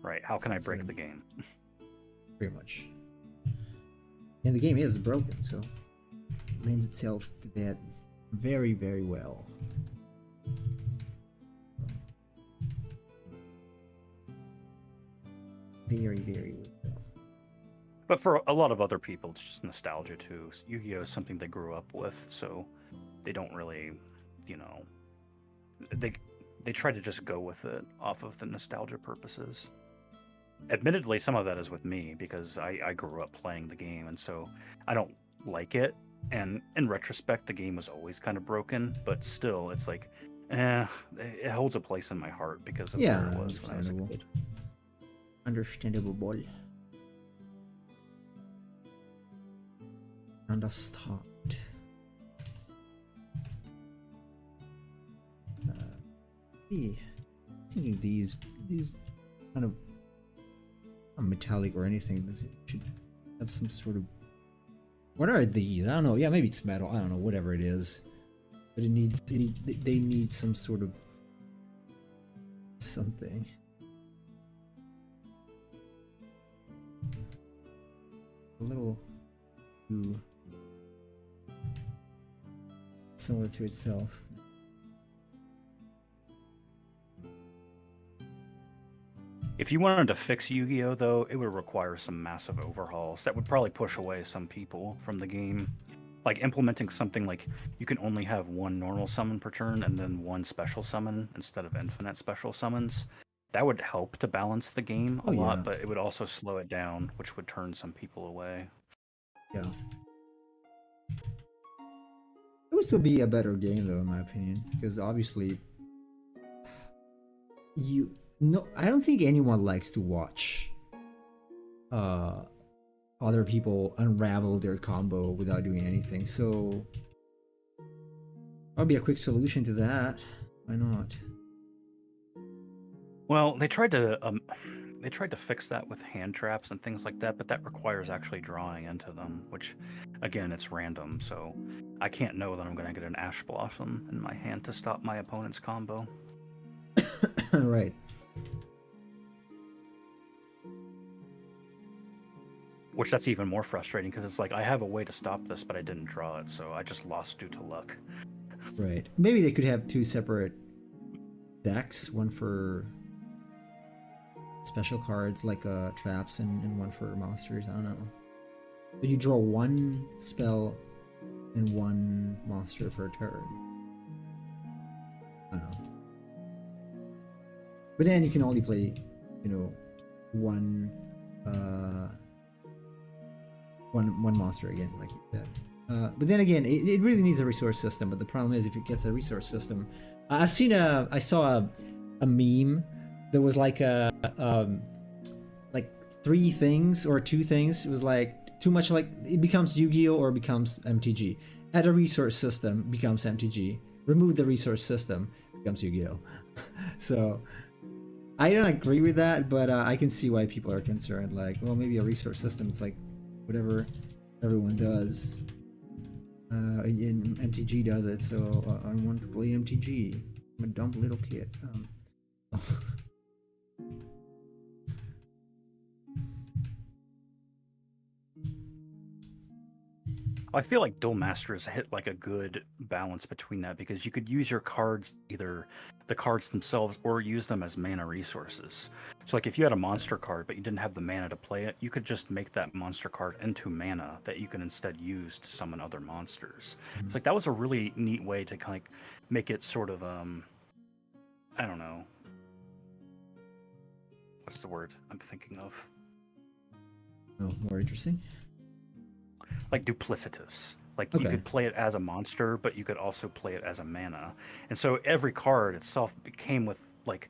Right, how can I break the game? Pretty much. And the game is broken, so it lends itself to that very, very well. Very, very well. But for a lot of other people, it's just nostalgia too. Yu-Gi-Oh! Is something they grew up with, so they don't really, they try to just go with it off of the nostalgia purposes. Admittedly, some of that is with me because I grew up playing the game, and so I don't like it. And in retrospect, the game was always kind of broken, but still, it's like, it holds a place in my heart because of where it was when I was a kid. Understandable, boy. Understand. Thinking these kind of not metallic or anything. It should have some sort of. What are these? I don't know. Yeah, maybe it's metal. I don't know. Whatever it is, but they need some sort of something. A little too similar to itself. If you wanted to fix Yu-Gi-Oh, though, it would require some massive overhauls that would probably push away some people from the game. Like implementing something like you can only have one normal summon per turn and then one special summon instead of infinite special summons. That would help to balance the game a lot, but it would also slow it down, which would turn some people away. Yeah. It would still be a better game, though, in my opinion, because obviously I don't think anyone likes to watch other people unravel their combo without doing anything. So that'll be a quick solution to that. Why not? Well, they tried to fix that with hand traps and things like that, but that requires actually drawing into them, which, again, it's random. So I can't know that I'm going to get an Ash Blossom in my hand to stop my opponent's combo. Right. Which that's even more frustrating because it's like I have a way to stop this, but I didn't draw it, so I just lost due to luck. Right. Maybe they could have two separate decks, one for special cards like traps and one for monsters. I don't know. So you draw one spell and one monster per turn. I don't know. But then you can only play, you know, one monster again, like you said. But then again, it really needs a resource system. But the problem is, if it gets a resource system, I saw a meme that was like like 3 things or 2 things. It was like too much, like it becomes Yu-Gi-Oh or becomes MTG. Add a resource system, becomes MTG. Remove the resource system, becomes Yu-Gi-Oh. So I don't agree with that, but I can see why people are concerned. Like, well, maybe a resource system, it's like whatever everyone does. And MTG does it, so I want to play MTG. I'm a dumb little kid. I feel like Duel Masters hit like a good balance between that, because you could use your cards, either the cards themselves or use them as mana resources. So like if you had a monster card but you didn't have the mana to play it, you could just make that monster card into mana that you can instead use to summon other monsters. It's like that was a really neat way to kind of make it sort of I don't know, what's the word I'm thinking of? Oh, more interesting. Like duplicitous. Like Okay. you could play it as a monster, but you could also play it as a mana. And so every card itself came with like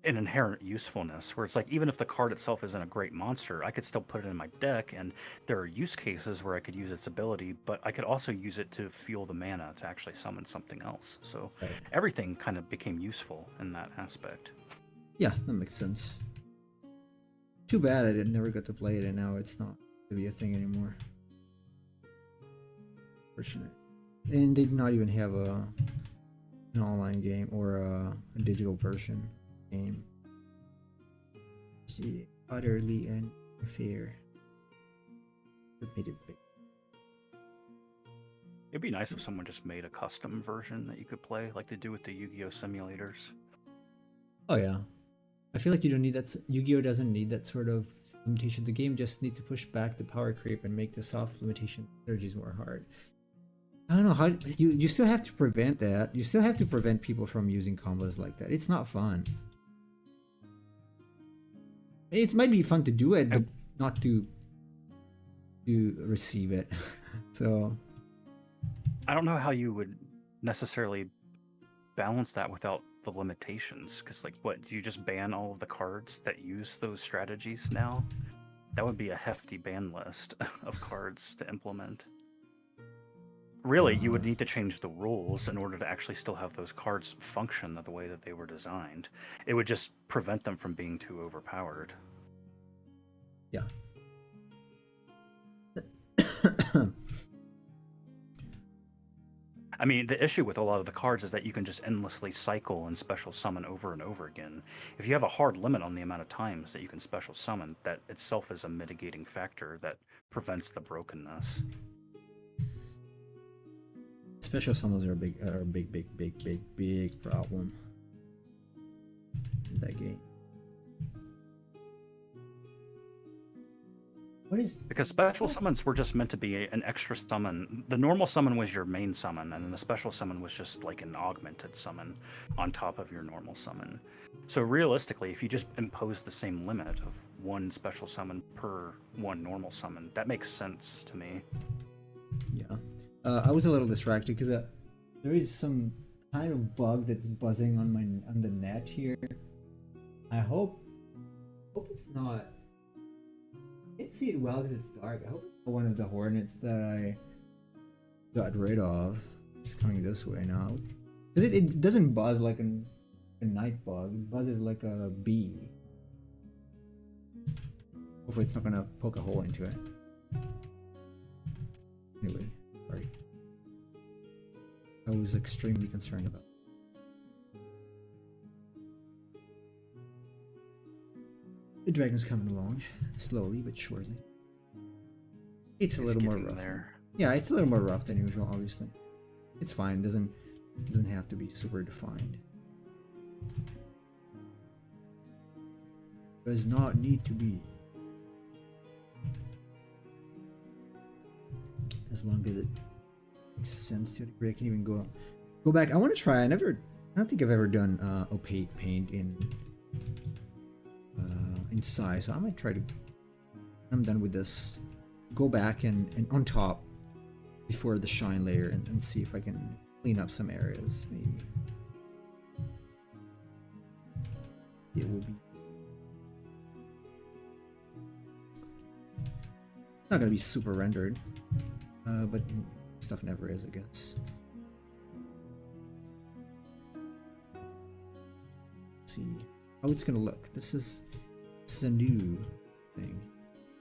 an inherent usefulness, where it's like, even if the card itself isn't a great monster, I could still put it in my deck, and there are use cases where I could use its ability, but I could also use it to fuel the mana to actually summon something else. So Right. everything kind of became useful in that aspect. Yeah, that makes sense. Too bad I never got to play it, and now it's not really a thing anymore. Fortunate. And they did not even have an online game or a digital version game. See, utterly unfair. That made it big. It'd be nice if someone just made a custom version that you could play, like they do with the Yu-Gi-Oh simulators. Oh yeah, I feel like you don't need that. Yu-Gi-Oh doesn't need that sort of limitation. The game just needs to push back the power creep and make the soft limitation strategies more hard. I don't know how you still have to prevent that. You still have to prevent people from using combos like that. It's not fun. It might be fun to do it, but not to receive it. So I don't know how you would necessarily balance that without the limitations, because like, what, do you just ban all of the cards that use those strategies now? That would be a hefty ban list of cards to implement. Really, you would need to change the rules in order to actually still have those cards function the way that they were designed. It would just prevent them from being too overpowered. yeah. I mean, the issue with a lot of the cards is that you can just endlessly cycle and special summon over and over again. If you have a hard limit on the amount of times that you can special summon, that itself is a mitigating factor that prevents the brokenness. Special summons are a big problem in that game. What is? Because special summons were just meant to be an extra summon. The normal summon was your main summon, and then the special summon was just like an augmented summon on top of your normal summon. So realistically, if you just impose the same limit of 1 special summon per 1 normal summon, that makes sense to me. Yeah. I was a little distracted because there is some kind of bug that's buzzing on the net here. I hope it's not. I can't see it well because it's dark. I hope it's not one of the hornets that I got rid of. It's coming this way now. Because it doesn't buzz like a night bug. It buzzes like a bee. Hopefully it's not gonna poke a hole into it. Anyway, sorry. I was extremely concerned about it. The dragon's coming along, slowly but surely. It's a little more rough. There. Yeah, it's a little more rough than usual, obviously. It's fine, doesn't have to be super defined. Does not need to be. as long as it makes sense to a degree. I can even go back. I want to try. I don't think I've ever done opaque paint in size, so I might try to. I'm done with this. Go back and on top before the shine layer and see if I can clean up some areas. Maybe it will be. Not gonna be super rendered, but stuff never is, I guess. Let's see how it's gonna look. This is a new thing.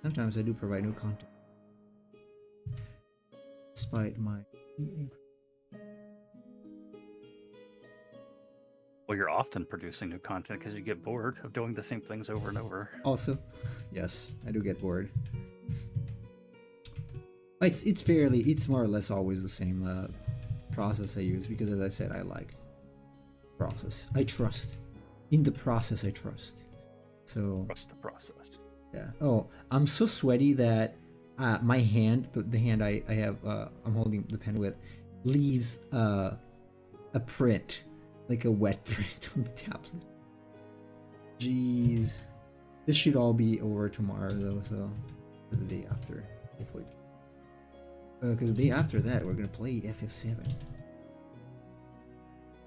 Sometimes I do provide new content, despite my. Well, you're often producing new content because you get bored of doing the same things over and over. Also, yes, I do get bored. It's more or less always the same process I use because, as I said, I like process. I trust in the process. I trust. So Trust the process. yeah. Oh, I'm so sweaty that my hand, the hand I have, I'm holding the pen with, leaves a print, like a wet print on the tablet. Jeez, this should all be over tomorrow though, so or the day after, hopefully. Because the day after that, we're gonna play FF7.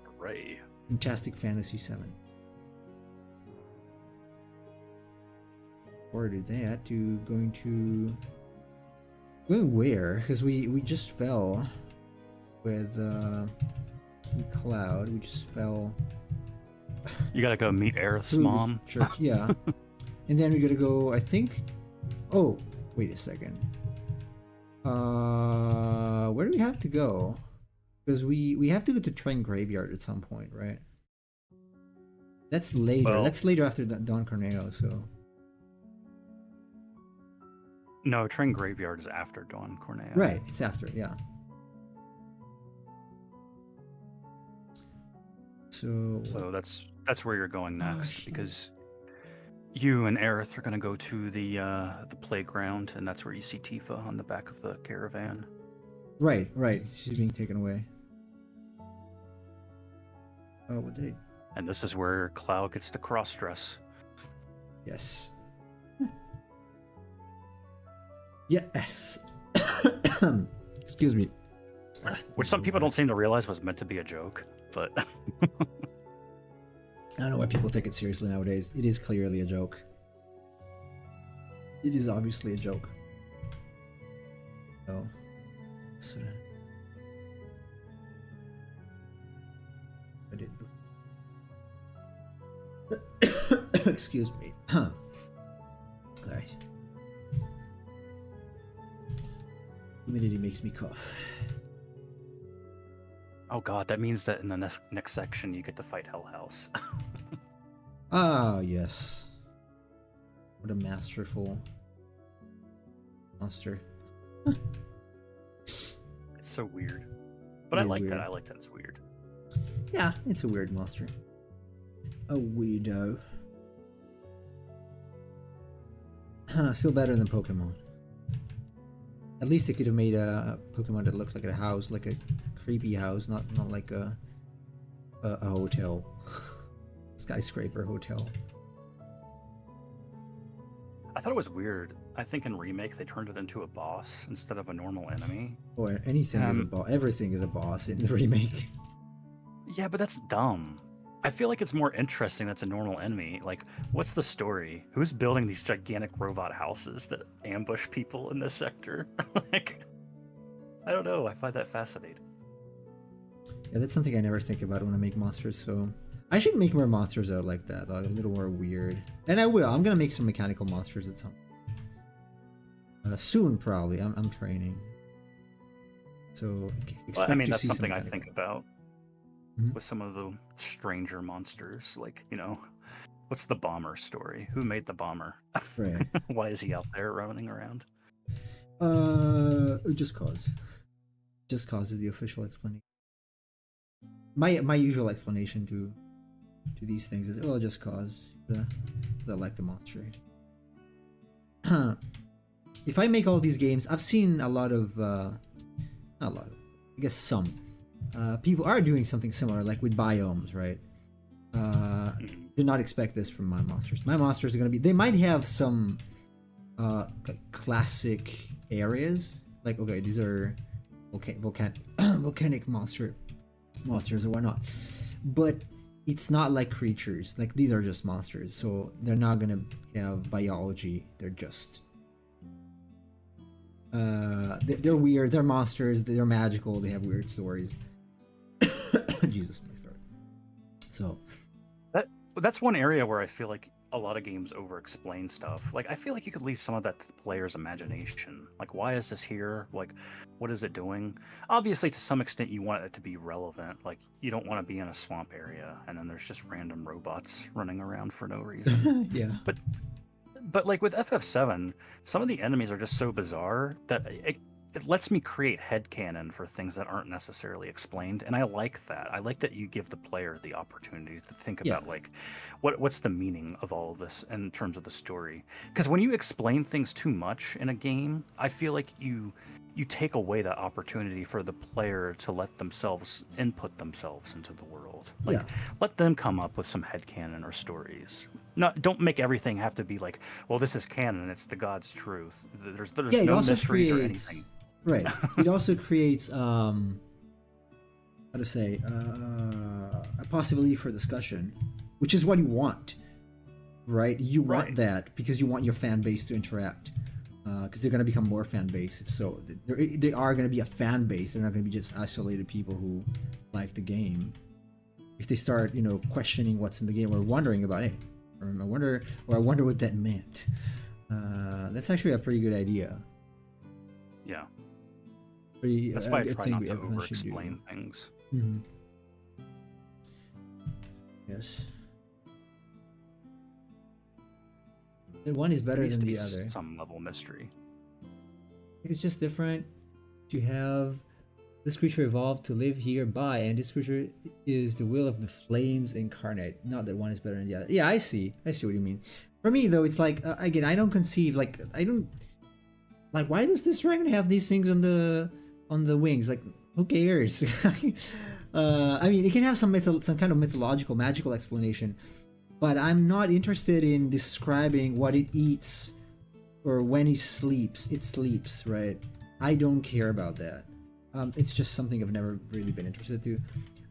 Hooray. Fantastic Fantasy 7. Or did that to going where? Because we just fell with Cloud. We just fell. You gotta go meet Aerith's mom. Church, yeah. And then we gotta go. I think. Oh, wait a second. Where do we have to go? Because we have to go to Train Graveyard at some point, right? That's later. Well, that's later after Don Corneo, so. No, Train Graveyard is after Dawn Corneo. Right, it's after, yeah. So that's where you're going next, because you and Aerith are gonna go to the playground, and that's where you see Tifa on the back of the caravan. Right. She's being taken away. Oh, what did it? And this is where Cloud gets to cross-dress. Yes. Yes. Excuse me. Which some people don't seem to realize was meant to be a joke, but I don't know why people take it seriously nowadays. It is clearly a joke. It is obviously a joke. So I did. Excuse me. All right. Humidity makes me cough. oh god, that means that in the next section you get to fight Hell House. Ah, yes. What a masterful monster. It's so weird. But I like that. I like that it's weird. Yeah, it's a weird monster. A weirdo. Still better than Pokemon. At least they could have made a Pokemon that looked like a house, like a creepy house, not like a hotel. Skyscraper hotel. I thought it was weird. I think in Remake they turned it into a boss instead of a normal enemy. Or anything is a boss. Everything is a boss in the remake. Yeah, but that's dumb. I feel like it's more interesting that's a normal enemy. Like, what's the story? Who's building these gigantic robot houses that ambush people in this sector? Like, I don't know. I find that fascinating. Yeah, that's something I never think about when I make monsters, so I should make more monsters out like that, like a little more weird. And I will. I'm gonna make some mechanical monsters at some soon, probably. I'm training. So expect Well, I mean, to that's see something some I think about with some of the stranger monsters. Like, you know, what's the bomber story? Who made the bomber? Right. Why is he out there running around? Just cause. Just cause is the official explanation. My usual explanation to these things is, oh, just cause. I like the monster. If I make all these games, I've seen a lot of not a lot of, I guess some people are doing something similar, like with biomes, right? Do not expect this from my monsters. My monsters are gonna be. They might have some like classic areas. Like, okay, these are volcanic monsters or whatnot, but it's not like creatures. Like, these are just monsters, so they're not gonna have biology. They're just they're weird. They're monsters. They're magical. They have weird stories. Jesus, my throat. So that's one area where I feel like a lot of games over-explain stuff. Like, I feel like you could leave some of that to the player's imagination. Like, why is this here? Like, what is it doing? Obviously, to some extent, you want it to be relevant. Like, you don't want to be in a swamp area and then there's just random robots running around for no reason. yeah. But like with FF7, some of the enemies are just so bizarre that it lets me create headcanon for things that aren't necessarily explained, and I like that. I like that you give the player the opportunity to think about like what's the meaning of all of this in terms of the story. Because when you explain things too much in a game, I feel like you take away that opportunity for the player to let themselves input themselves into the world. Like, let them come up with some headcanon or stories. Don't make everything have to be like, well, this is canon, it's the God's truth. There's no mysteries or anything. Right. It also creates how to say a possibility for discussion, which is what you want, right? You want that because you want your fan base to interact, because they're going to become more fan base. So they are going to be a fan base. They're not going to be just isolated people who like the game. If they start, questioning what's in the game or wondering about it, I wonder what that meant. That's actually a pretty good idea. Yeah. That's why I try not to over-explain things. Mm-hmm. Yes. The one is better than the other. Some level mystery. I think it's just different to have this creature evolved to live hereby, and this creature is the will of the flames incarnate. Not that one is better than the other. Yeah, I see what you mean. For me, though, it's like again, I don't conceive why does this dragon have these things on the wings? Like, who cares? I mean, it can have some kind of mythological, magical explanation, but I'm not interested in describing what it eats or when it sleeps. It sleeps, right? I don't care about that. It's just something I've never really been interested to.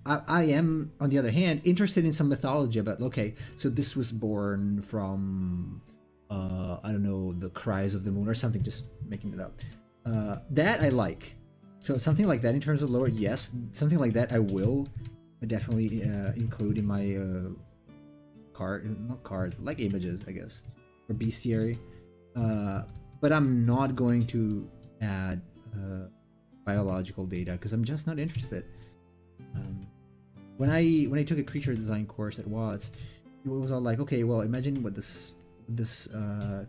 I am, on the other hand, interested in some mythology about, okay, so this was born from, I don't know, the cries of the moon or something, just making it up. That I like. So something like that in terms of lore, yes. Something like that I will definitely include in my not cards, like images, I guess, or bestiary. But I'm not going to add biological data because I'm just not interested. When I took a creature design course at Watts, it was all like, okay, well, imagine what this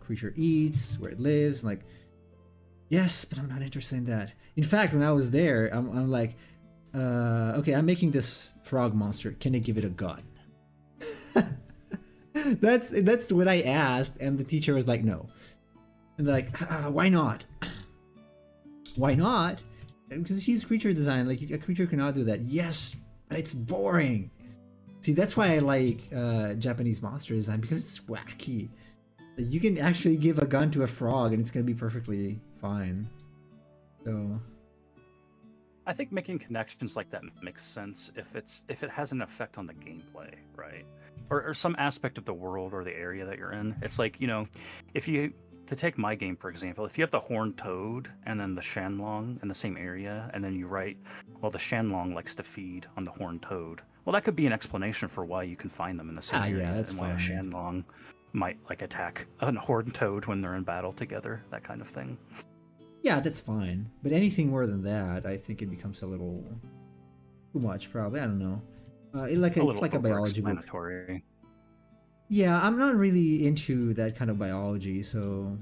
creature eats, where it lives, like, yes, but I'm not interested in that. In fact, when I was there, I'm like, okay, I'm making this frog monster. Can I give it a gun? That's what I asked, and the teacher was like, no. And they're like, why not? Why not? Because she's creature design. Like, a creature cannot do that. Yes, but it's boring. See, that's why I like Japanese monster design, because it's wacky. Like, you can actually give a gun to a frog, and it's gonna be perfectly fine. So, I think making connections like that makes sense if it has an effect on the gameplay, right? Or some aspect of the world or the area that you're in. It's like, to take my game, for example, if you have the horned toad and then the shanlong in the same area, and then you write, well, the shanlong likes to feed on the horned toad. Well, that could be an explanation for why you can find them in the same area, yeah, that's and fine. why a shanlong might like attack a horned toad when they're in battle together, that kind of thing. Yeah, that's fine. But anything more than that, I think it becomes a little too much, probably. I don't know. It's like a biology book. Yeah, I'm not really into that kind of biology, so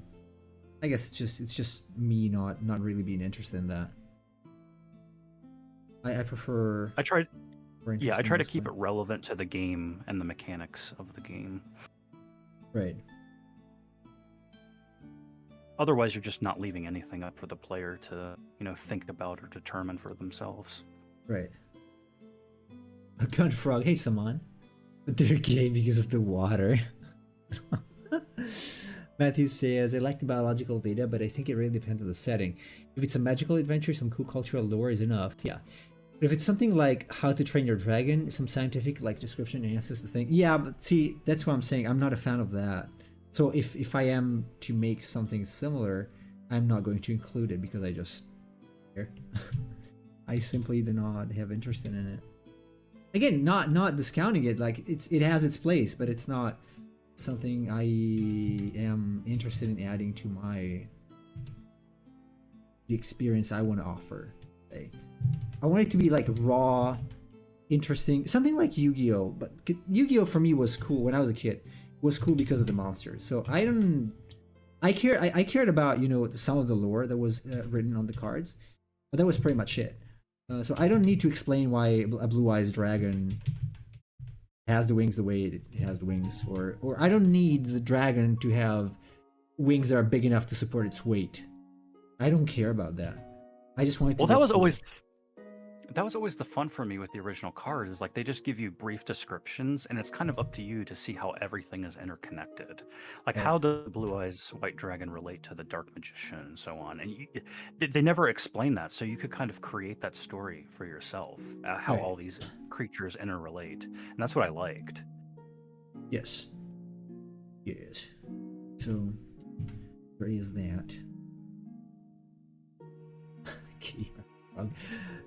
I guess it's just me not really being interested in that. I prefer. I try to keep it relevant to the game and the mechanics of the game. Right. Otherwise, you're just not leaving anything up for the player to, think about or determine for themselves. Right. A gun frog. Hey, Saman. But they're gay because of the water. Matthew says, I like the biological data, but I think it really depends on the setting. If it's a magical adventure, some cool cultural lore is enough. Yeah. But if it's something like How to Train Your Dragon, some scientific description enhances the thing. Yeah, but see, that's what I'm saying. I'm not a fan of that. So if I am to make something similar, I'm not going to include it because I just care. I simply do not have interest in it. Again, not discounting it. Like it has its place, but it's not something I am interested in adding to the experience I want to offer. Okay? I want it to be like raw, interesting, something like Yu-Gi-Oh. But Yu-Gi-Oh for me was cool when I was a kid. It was cool because of the monsters. So I cared about some of the lore that was written on the cards, but that was pretty much it. So I don't need to explain why a blue-eyes dragon has the wings the way it has the wings, or I don't need the dragon to have wings that are big enough to support its weight. I don't care about that. I just want it to. Well, that was always the fun for me with the original card. Is like they just give you brief descriptions, and it's kind of up to you to see how everything is interconnected. Like how does the blue eyes white dragon relate to the dark magician, and so on. And they never explain that, so you could kind of create that story for yourself, how all these creatures interrelate, and that's what I liked. Yes. So there is that. Okay.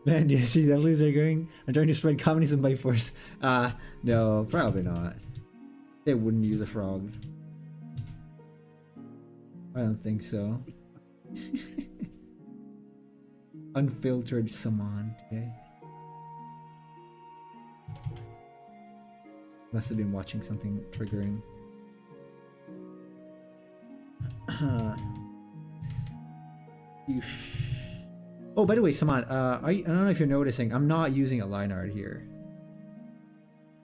Man, do you see that loser going? I'm trying to spread communism by force. No, probably not. They wouldn't use a frog. I don't think so. Unfiltered Saman, okay? Must have been watching something triggering. Oh, by the way, Saman, I don't know if you're noticing, I'm not using a line art here.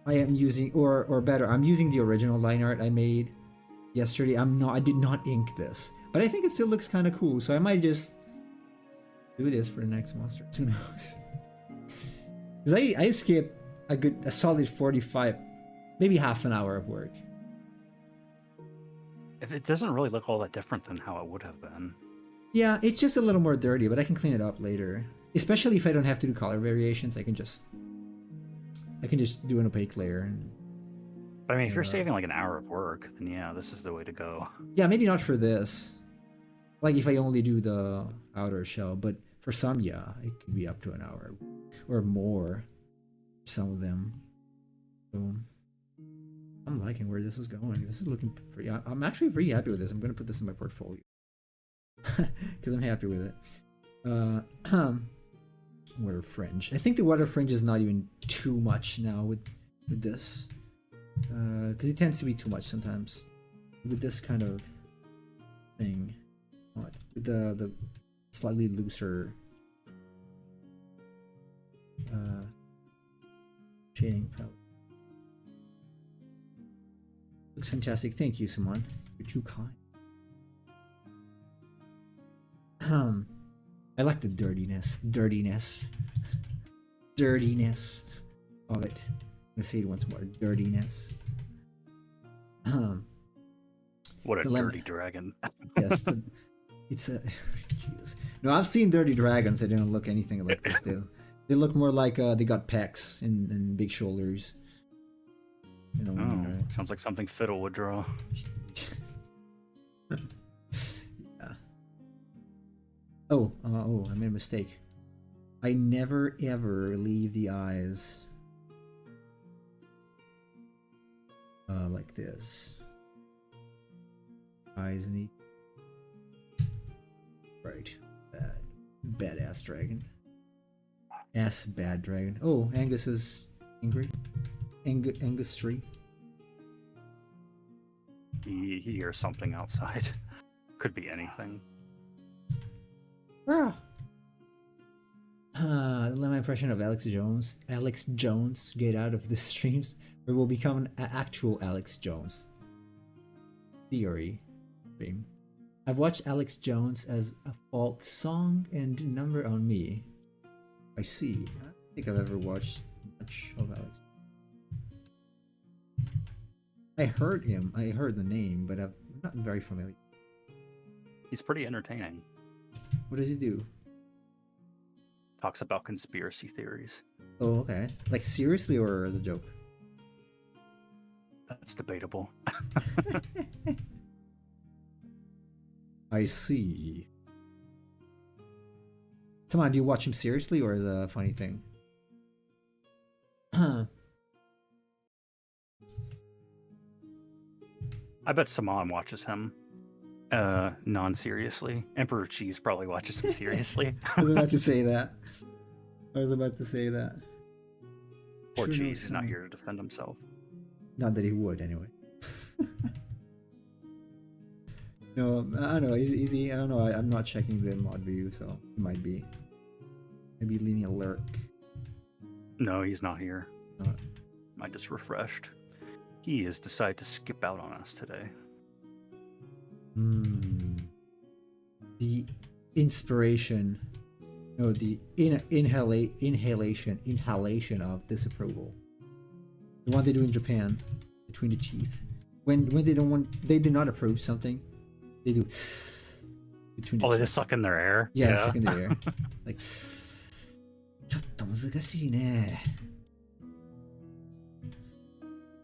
I am using, or better, I'm using the original line art I made yesterday. I did not ink this, but I think it still looks kind of cool, so I might just do this for the next monster. Who knows? Because I skipped a solid 45, maybe half an hour of work. It doesn't really look all that different than how it would have been. Yeah, it's just a little more dirty, but I can clean it up later. Especially if I don't have to do color variations, I can just do an opaque layer. But I mean, if you're saving like an hour of work, then yeah, this is the way to go. Yeah, maybe not for this. Like if I only do the outer shell, but for some, yeah, it could be up to an hour or more. Some of them. So I'm liking where this is going. This is looking pretty. I'm actually pretty happy with this. I'm gonna put this in my portfolio. Because I'm happy with it. Water fringe. I think the water fringe is not even too much now with this, because it tends to be too much sometimes with this kind of thing. With the slightly looser shading palette. Looks fantastic. Thank you, Simon. You're too kind. I like the dirtiness of it. I'm gonna say it once more. Dirtiness. What a dirty dragon. Yes, it's a. Jesus. No, I've seen dirty dragons. They don't look anything like this. They look more like they got pecs and big shoulders. Sounds like something Fiddle would draw. Oh, I made a mistake. I never ever leave the eyes like this. Eyes neat. Right. Badass dragon. Bad dragon. Oh, Angus is angry. Angus tree. He hears something outside. Could be anything. Let my impression of Alex Jones get out of the streams, or will become an actual Alex Jones theory. I've watched Alex Jones as a folk song and Number on Me. I see. I don't think I've ever watched much of Alex. I heard him. I heard the name, but I'm not very familiar. He's pretty entertaining. What does he do? Talks about conspiracy theories. Oh, okay. Like seriously or as a joke? That's debatable. I see. Come on, do you watch him seriously or as a funny thing? I bet Saman watches him non-seriously. Emperor Cheese probably watches him seriously. I was about to say that. Poor Sure Cheese is knows not him. here to defend himself. Not that he would, anyway. No, I don't know. Easy. I don't know. I'm not checking the mod view, so he might be. Maybe leaving a lurk. No, he's not here. Uh, I just refreshed. He has decided to skip out on us today. The inspiration. No, the inhalation of disapproval. The one they do in Japan, between the teeth. When they don't want, they do not approve something, they do between the Oh, they teeth. just suck in their air? Yeah, suck in the air. Like, ちょっと難しいね.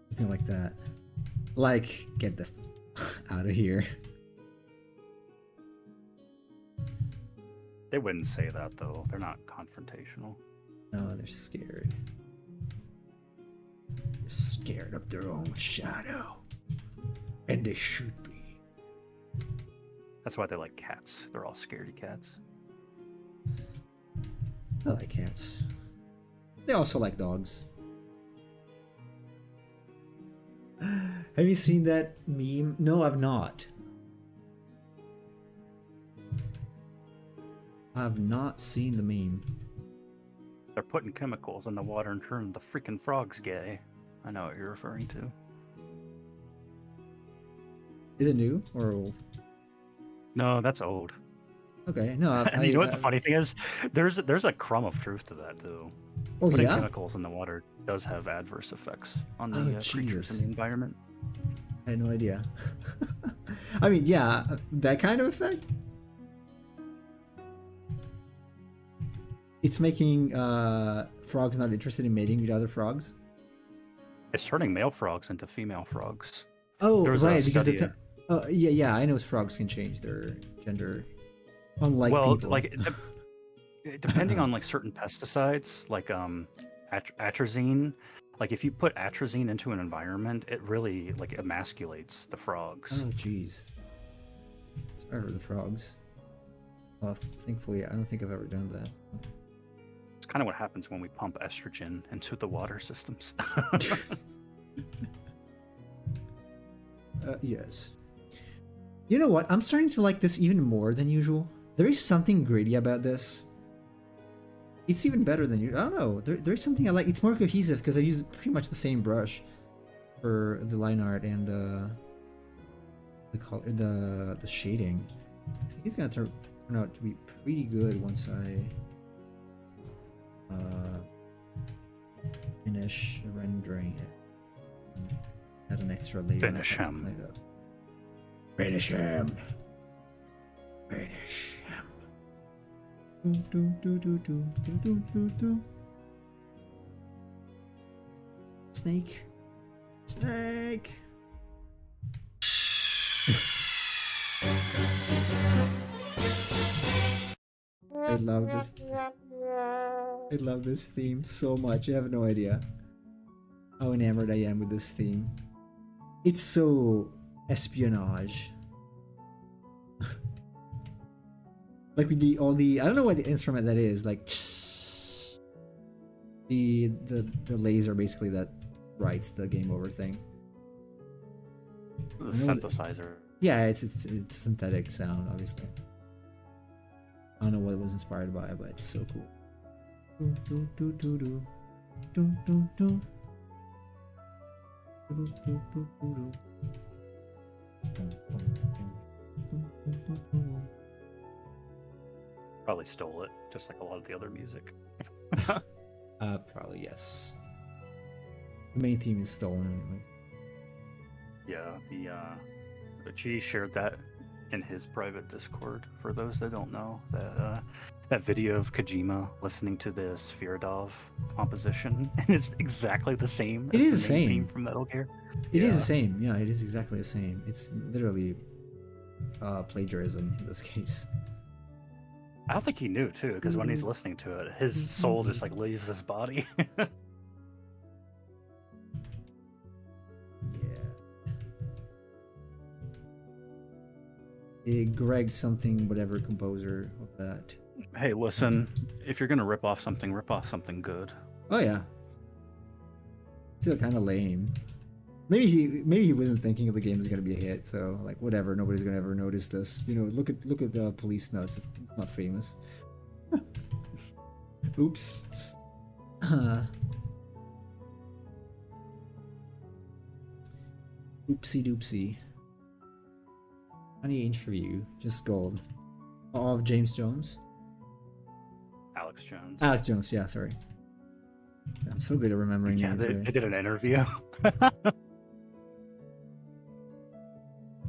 Something like that. Like, get the out of here. They wouldn't say that, though. They're not confrontational. No, they're scared. They're scared of their own shadow. And they should be. That's why they like cats. They're all scaredy cats. I like cats. They also like dogs. Have you seen that meme? No, I've not. I've not seen the meme. They're putting chemicals in the water and turning the freaking frogs gay. I know what you're referring to. Is it new or old? No, that's old. Okay, no. And you know what the funny thing is? There's a crumb of truth to that too. Oh Putting yeah. chemicals in the water does have adverse effects on the Oh, creatures in Jesus. the environment. I had no idea. I mean, yeah, that kind of effect. It's making frogs not interested in mating with other frogs. It's turning male frogs into female frogs. Oh, There was a right, because study- yeah, I know frogs can change their gender, unlike Well, people. like depending on like certain pesticides, like atrazine. Like if you put atrazine into an environment, it really like emasculates the frogs. Oh, jeez. Sorry for the frogs. Well, thankfully, I don't think I've ever done that. It's kind of what happens when we pump estrogen into the water systems. Yes. You know what? I'm starting to like this even more than usual. There is something gritty about this. It's even better than you. I don't know. There's something I like. It's more cohesive because I use pretty much the same brush for the line art and the color, the shading. I think it's gonna turn out to be pretty good once I finish rendering it. Add an extra layer. Finish to him. clean it up. Finish him. Finish him. Do, do, do, do, do, do, do, do. Snake. Snake. I love this. I love this theme so much. You have no idea how enamored I am with this theme. It's so espionage. Like with all the I don't know what the instrument that is, like the laser basically that writes the game over thing. The synthesizer. Yeah, it's synthetic sound, obviously. I don't know what it was inspired by, but it's so cool. Do, do, do, do, do, do, do. Do, do, do, do, do. Probably stole it, just like a lot of the other music. Probably yes. The main theme is stolen anyway. Yeah, the Chi shared that in his private Discord. For those that don't know, that video of Kojima listening to the Sviridov composition, and it's exactly the same. It as is the the main same theme from Metal Gear. It is the same. Yeah, it is exactly the same. It's literally plagiarism in this case. I don't think he knew too, because when he's listening to it, his soul just like leaves his body. Greg something, whatever composer of that. Hey, listen, if you're gonna rip off something good. Oh yeah. Still kind of lame. Maybe he wasn't thinking the game was gonna be a hit, so like whatever, nobody's gonna ever notice this. You know, look at the Police Nuts. It's not famous. Oops. Oopsie doopsie. Funny interview, just gold. Of James Jones. Alex Jones. Alex Jones, yeah, sorry. I'm so good at remembering Yeah, names. they did an interview.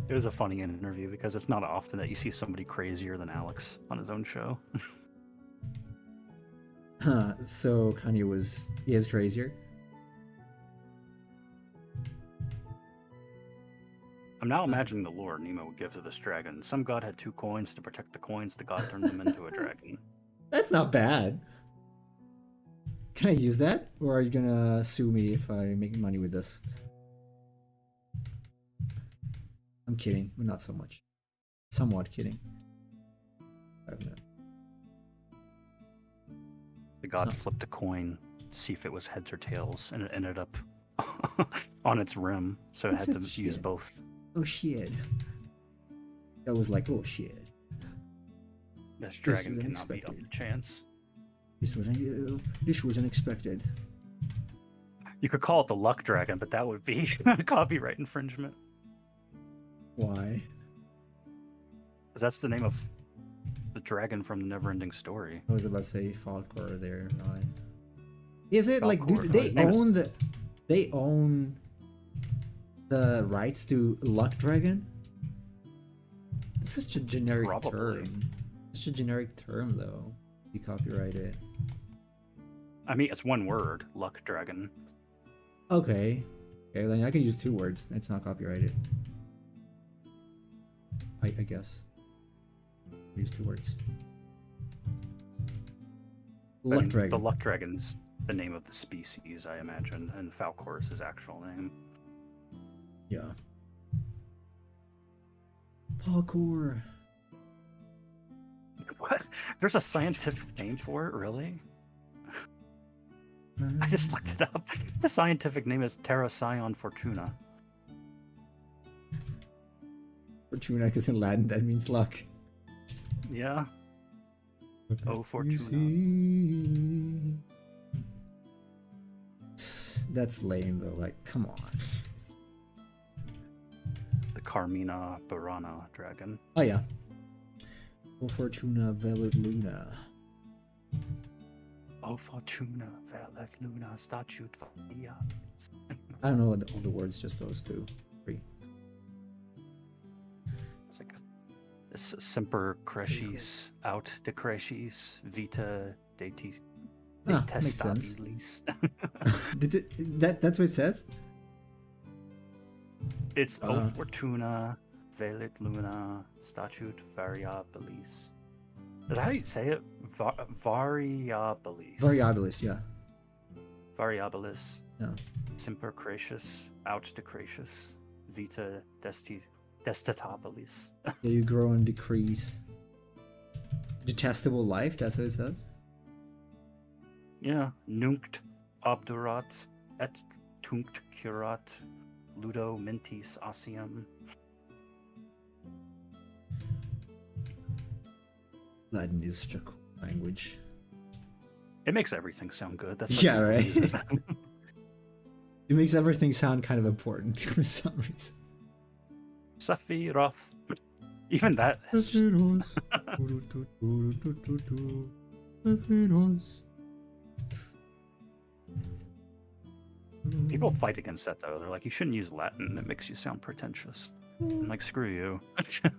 It was a funny interview because it's not often that you see somebody crazier than Alex on his own show. So Kanye is crazier. I'm now imagining the lore Nemo would give to this dragon. Some god had 2 coins. To protect the coins, the god turned them into a dragon. That's not bad. Can I use that? Or are you gonna sue me if I make money with this? I'm kidding, but not so much. Somewhat kidding. 5 minutes. The god flipped a coin to see if it was heads or tails, and it ended up on its rim, so it had to use both. Oh shit. That was like, oh shit. This dragon cannot be up to chance. This was unexpected. You could call it the luck dragon, but that would be copyright infringement. Why? Because that's the name of the dragon from the Neverending Story. I was about to say Falcor there. No, is it Falcor, like do they own the rights to Luck Dragon? It's such a generic term. Such a generic term though. You copyright it. I mean, it's one word, Luck Dragon. Okay. Okay, then I can use 2 words. It's not copyrighted. I guess. Use 2 words. Luck Dragon. The Luck Dragon's the name of the species, I imagine, and Falcor is his actual name. Yeah. Falcor. What? There's a scientific name for it, really? I just looked it up. The scientific name is Terracyon Fortuna. Fortuna, because in Latin that means luck. Yeah. Oh, Fortuna. That's lame though, like, come on. The Carmina Burana dragon. Oh yeah. Oh Fortuna Velit Luna. Oh Fortuna Velit Luna Statute Valia. I don't know all the words, just those 2. 3. It's like Semper Crescis out de Crescis Vita Deti Detestabilis. That's what it says? It's O Fortuna Velit Luna Statute Variabilis. Is that how you say it? Variabilis. Variabilis, yeah. Variabilis. Yeah. Semper Crescis out de Crescis Vita Destatabilis. Yeah, you grow and decrease. Detestable life, that's what it says? Yeah. Nunct obdurat et tunct curat ludo mentis ossium. Latin is such a cool language. It makes everything sound good. That's yeah, right? It makes everything sound kind of important for some reason. Sephiroth Even that is just people fight against that though. They're like, you shouldn't use Latin. It makes you sound pretentious. I'm like, screw you.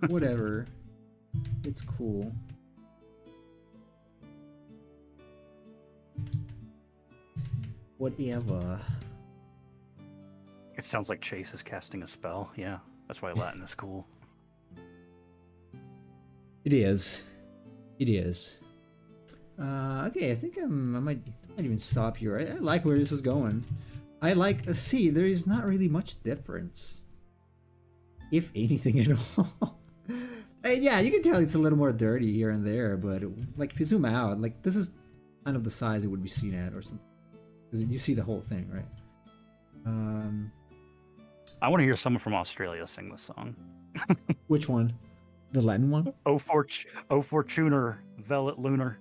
Whatever. It's cool. Whatever. It sounds like Chase is casting a spell. Yeah, that's why Latin is cool. It is. It is. Okay, I think I might even stop here. I like where this is going. I like. See, there is not really much difference, if anything at all. Yeah, you can tell it's a little more dirty here and there, but like if you zoom out, like this is kind of the size it would be seen at or something. Because you see the whole thing, right? I want to hear someone from Australia sing this song. Which one? The Latin one? Oh Fortuner, Velet Lunar.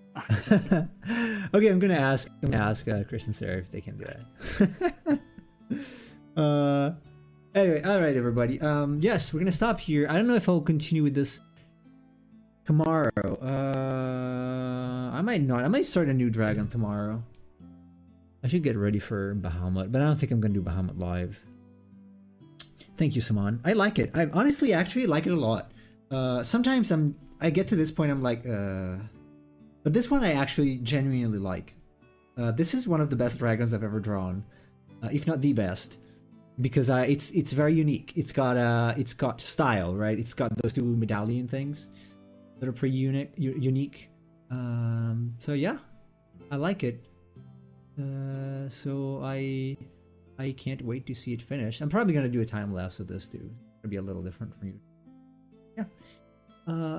Okay, I'm gonna ask Chris and Sarah if they can do that. Anyway, all right, everybody. Yes, we're gonna stop here. I don't know if I'll continue with this tomorrow. I might not. I might start a new dragon tomorrow. I should get ready for Bahamut, but I don't think I'm gonna do Bahamut live. Thank you, Saman. I like it. I honestly actually like it a lot. Sometimes I get to this point I'm like, but this one I actually genuinely like. This is one of the best dragons I've ever drawn, if not the best, because it's very unique. It's got style, right? It's got those two medallion things that are pretty unique. So yeah, I like it. So I can't wait to see it finish. I'm probably gonna do a time lapse of this too. It'll be a little different from you. Yeah.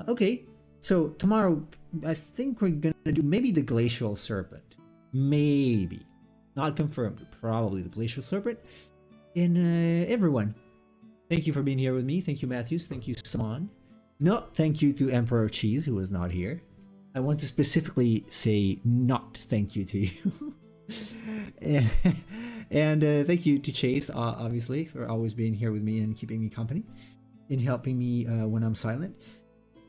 Okay. So tomorrow, I think we're gonna do maybe the Glacial Serpent. Maybe. Not confirmed. Probably the Glacial Serpent. And everyone, thank you for being here with me. Thank you, Matthews. Thank you, Saman. No, thank you to Emperor Cheese, who was not here. I want to specifically say not thank you to you. and thank you to Chase, obviously, for always being here with me and keeping me company and helping me when I'm silent.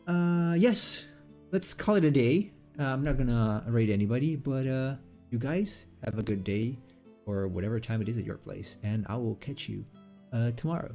Yes, let's call it a day. I'm not gonna rate anybody, but you guys have a good day or whatever time it is at your place, and I will catch you tomorrow.